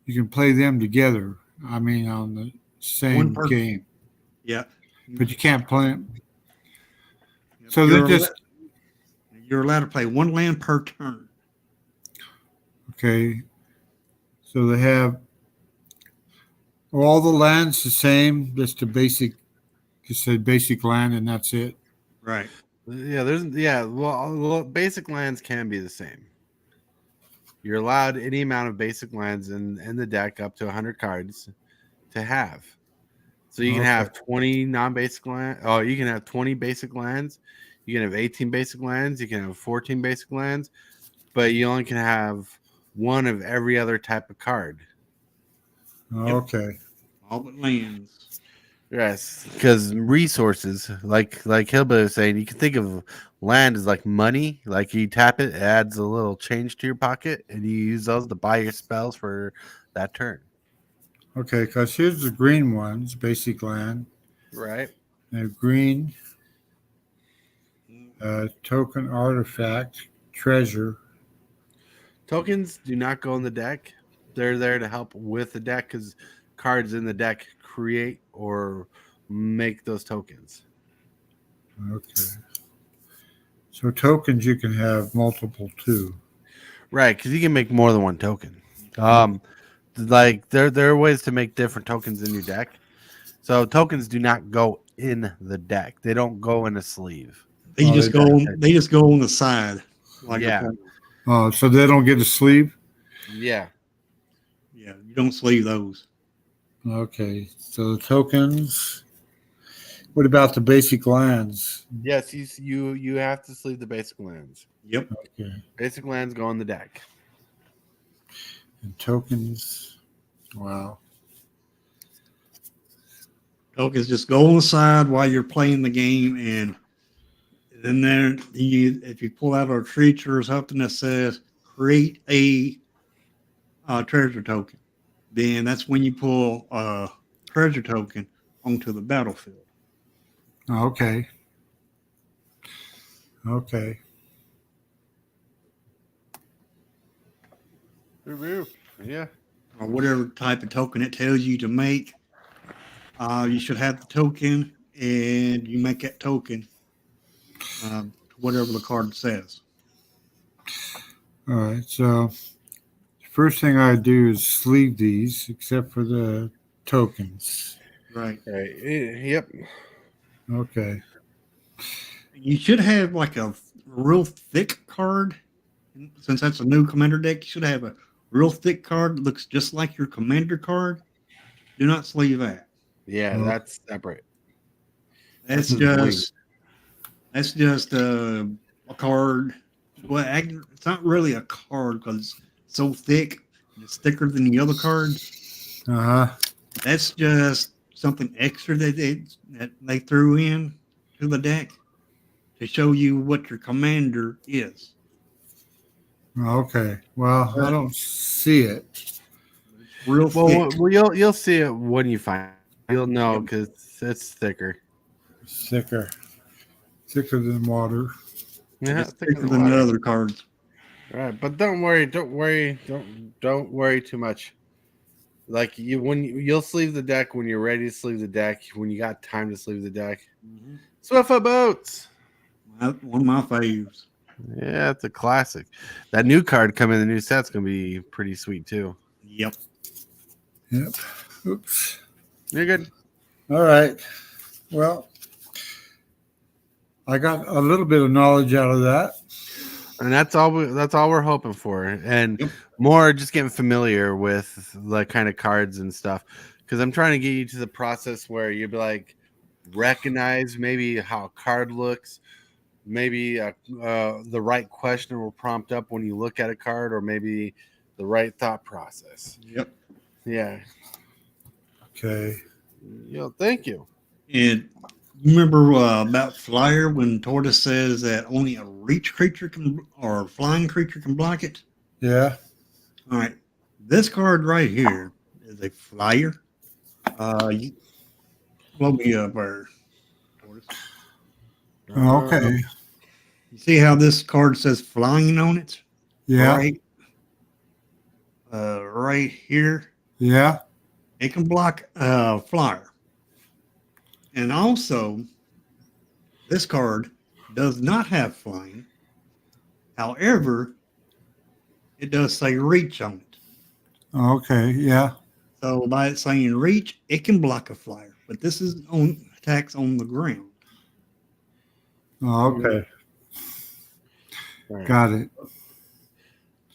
You can play them together. I mean, on the same game. Yeah, But you can't play them. So they're you're allowed to play 1 land per turn. Okay. So they have all the lands the same, just a basic land, and that's it. Right. Yeah, well, basic lands can be the same. You're allowed any amount of basic lands in the deck up to 100 cards to have. So you can Okay. have 20 non-basic lands. Oh, you can have 20 basic lands. You can have 18 basic lands. You can have 14 basic lands, but you only can have one of every other type of card. Okay. All but lands. Yes, because resources, like Hillbilly was saying, you can think of land as like money. Like you tap it, it adds a little change to your pocket, and you use those to buy your spells for that turn. Okay, because here's the green ones, basic land. Right. Green token artifact treasure. Tokens do not go in the deck. They're there to help with the deck because cards in the deck create or make those tokens. Okay. So tokens you can have multiple too. Right, because you can make more than one token. Like there are ways to make different tokens in your deck. So tokens do not go in the deck. They don't go in a sleeve. They Oh, just they go. don't. They just go on the side. Like a Yeah. phone. Oh, so they don't get a sleeve? Yeah. Yeah, you don't sleeve those. Okay. So the tokens. What about the basic lands? Yes, you have to sleeve the basic lands. Yep. Okay. Basic lands go on the deck. And tokens. Wow. Tokens just go on the side while you're playing the game, and then there, if you pull out a creature or something that says create a treasure token, then that's when you pull a treasure token onto the battlefield. Okay. Okay. Yeah. Or whatever type of token it tells you to make. You should have the token, and you make that token whatever the card says. All right. So the first thing I do is sleeve these, except for the tokens. Right. Right. Yep. Okay. You should have like a real thick card. Since that's a new commander deck, you should have a real thick card that looks just like your commander card. Do not sleeve that. Yeah, Oh. that's separate. That's This is just a card. Well, it's not really a card because it's so thick. It's thicker than the other card. Uh huh. That's just something extra that they threw in to the deck to show you what your commander is. Okay. Well, I don't see it. Real thick. Well, you'll see it when you find it. You'll know because it's thicker. Thicker than water. Yeah, It's thicker than the other cards. Right, but don't worry, don't worry too much. Like you'll sleeve the deck when you're ready to sleeve the deck. When you got time to sleeve the deck. Mm-hmm. Swiffa boats. One of my faves. Yeah, it's a classic. That new card coming in the new set's gonna be pretty sweet too. Yep. Yep. Oops. You're good. All right. Well, I got a little bit of knowledge out of that. And that's all we're hoping for, and more just getting familiar with the kind of cards and stuff. Because I'm trying to get you to the process where you'd be like, recognize maybe how a card looks, maybe the right question will prompt up when you look at a card, or maybe the right thought process. Yep. Yeah. Okay. Thank you. And you remember about Flyer when Tortoise says that only a reach creature or flying creature can block it? Yeah. All right. This card right here is a flyer. Blow me up there, Tortoise. Okay. You see how this card says flying on it? Yeah. Right here. Yeah. It can block flyer. And also, this card does not have flying. However, it does say reach on it. Okay. Yeah. So by it saying reach, it can block a flyer. But this is on attacks on the ground. Okay. Got it.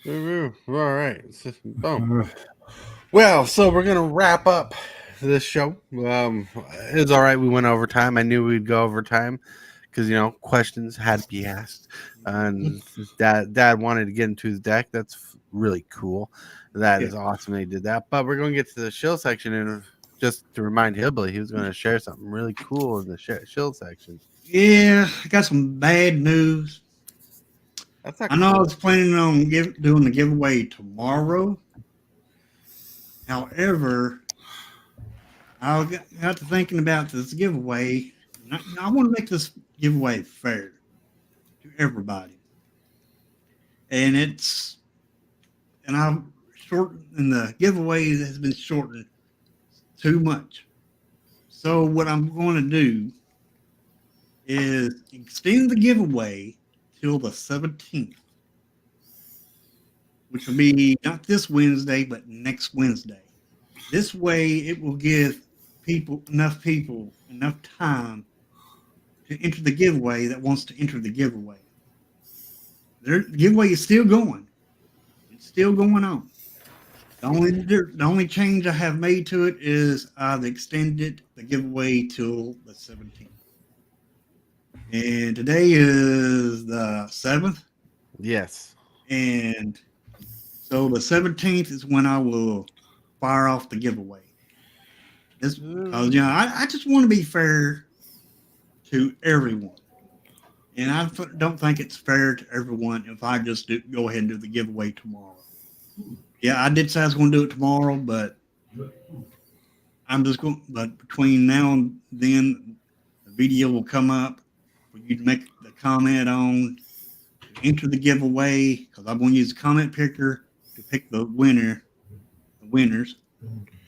All right. Boom. Well, so we're gonna wrap up this show. It was all right. We went overtime. I knew we'd go overtime because questions had to be asked, and Dad wanted to get into his deck. That's really cool. That is awesome. They did that. But we're going to get to the shill section, and just to remind Hillbilly, he was going to share something really cool in the shill section. Yeah, I got some bad news. That's not I know cool. I was planning on doing the giveaway tomorrow. However, I got to thinking about this giveaway. And I want to make this giveaway fair to everybody. And I've shortened, the giveaway has been shortened too much. So what I'm going to do is extend the giveaway till the 17th, which will be not this Wednesday, but next Wednesday. This way, it will give enough time to enter the giveaway that wants to enter the giveaway. The giveaway is still going. It's still going on. The only change I have made to it is I've extended the giveaway till the 17th. And today is the 7th. Yes. And so the 17th is when I will fire off the giveaway. Because I just want to be fair to everyone. And I don't think it's fair to everyone if I just go ahead and do the giveaway tomorrow. Yeah, I did say I was going to do it tomorrow, but but between now and then, the video will come up for you to make the comment on, to enter the giveaway, because I'm going to use the comment picker to pick the winners.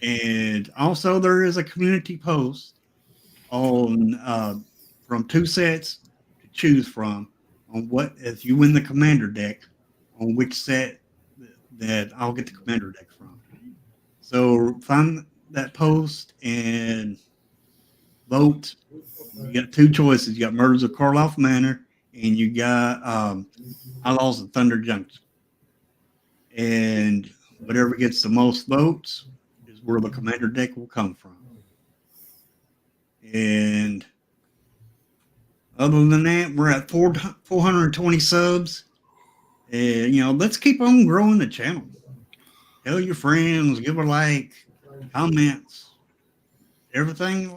And also there is a community post on from 2 sets to choose from on what, if you win the commander deck, on which set that I'll get the commander deck from. So find that post and vote. You got 2 choices. You got Murders of Karloff Manor, and you got Outlaws of Thunder Junction. And whatever gets the most votes is where the commander deck will come from. And other than that, we're at 420 subs. And, let's keep on growing the channel. Tell your friends, give a like, comments. Everything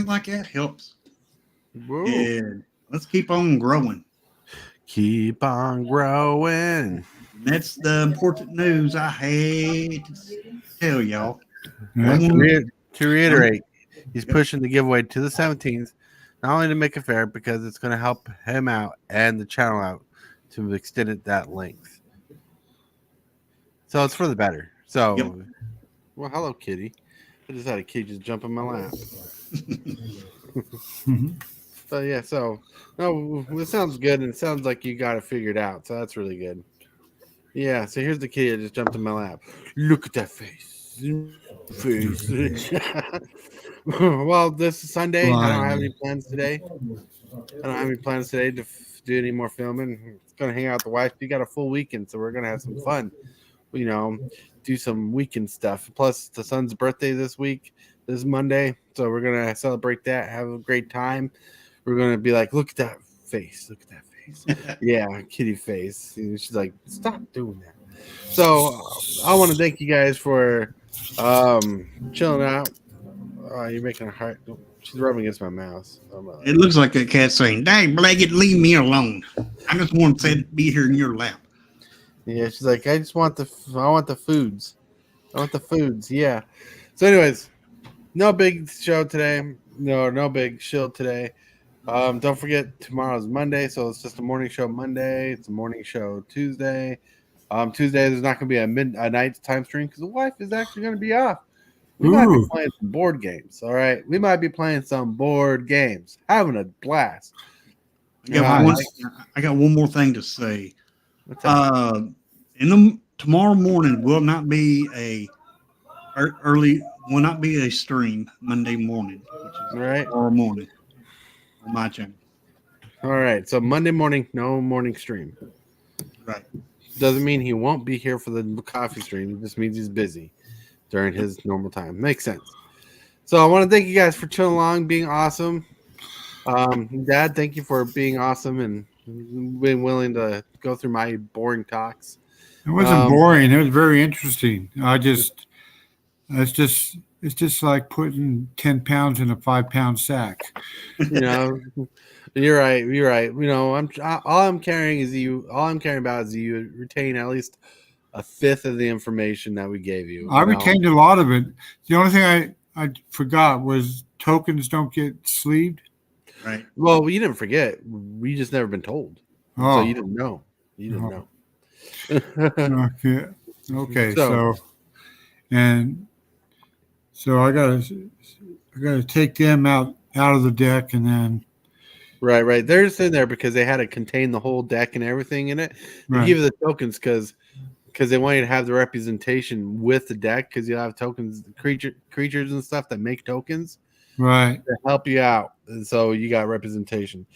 like that helps. Whoa. And let's keep on growing. Keep on growing. And that's the important news I had to tell y'all. To reiterate, he's pushing the giveaway to the 17th, not only to make it fair, because it's going to help him out and the channel out to extend it that length. So it's for the better. So, Well, hello, kitty. I just had a kid just jump in my lap. So yeah, no, it sounds good, and it sounds like you got it figured out. So that's really good. Yeah. So here's the kid that just jumped in my lap. Look at that face. Well, this is Sunday. I don't have any plans today. To do any more filming. It's gonna hang out with the wife. We got a full weekend, so we're gonna have some fun. Do some weekend stuff. Plus, the son's birthday this Monday, so we're gonna celebrate that. Have a great time. We're gonna be like, look at that face. Yeah, kitty face. And she's like, stop doing that. So I want to thank you guys for chilling out. You're making a heart. She's rubbing against my mouse. It looks like a cat saying, "Dang, Blaggett, leave me alone. I just want to be here in your lap." Yeah, she's like, I want the foods. Yeah. So, anyways, no big show today. No big shield today. Don't forget, tomorrow's Monday, so it's just a morning show Monday. It's a morning show Tuesday. Tuesday, there's not going to be a night time stream because the wife is actually going to be off. We might be playing some board games, all right? We might be playing some board games, having a blast. I got one more thing to say. Tomorrow morning will not be a stream Monday morning, which is right tomorrow morning on my channel. All right, so Monday morning, no morning stream. Right. Doesn't mean he won't be here for the coffee stream. It just means he's busy during his normal time. Makes sense. So I want to thank you guys for chilling along, being awesome. Dad, thank you for being awesome and being willing to go through my boring talks. It wasn't boring. It was very interesting. It's just like putting 10 pounds in a 5-pound sack. You know, you're right. You're right. You know, all I'm caring about is you retain at least a fifth of the information that we gave you. I retained a lot of it. The only thing I forgot was tokens don't get sleeved. Right. Well, you didn't forget. We just never been told. So you didn't know. You didn't know. Okay. So I gotta take them out of the deck, and then right. They're just in there because they had to contain the whole deck and everything in it. They give you the tokens because they want you to have the representation with the deck, because you'll have tokens, creatures and stuff that make tokens, right, to help you out, and so you got representation.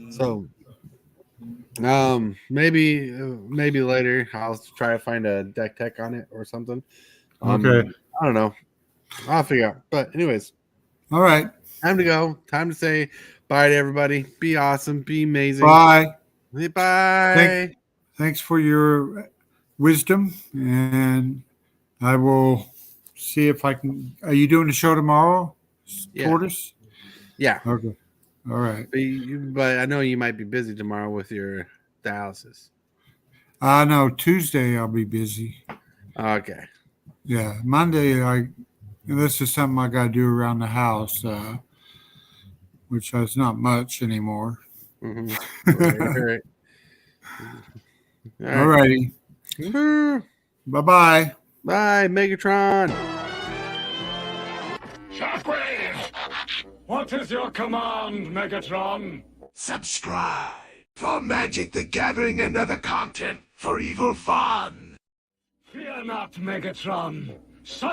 So maybe later I'll try to find a deck tech on it or something. Okay. I don't know. I'll figure out. But anyways, all right. Time to go. Time to say bye to everybody. Be awesome. Be amazing. Bye. Bye. Thanks for your wisdom, and I will see if I can. Are you doing the show tomorrow, Tortoise? Yeah. Okay. All right. But I know you might be busy tomorrow with your dialysis. No, Tuesday I'll be busy. Okay. Yeah, Monday this is something I got to do around the house, which is not much anymore. Mm-hmm. All righty. Bye-bye. Bye, Megatron. Shockwave! What is your command, Megatron? Subscribe for Magic the Gathering and other content for evil fun. Fear not, Megatron.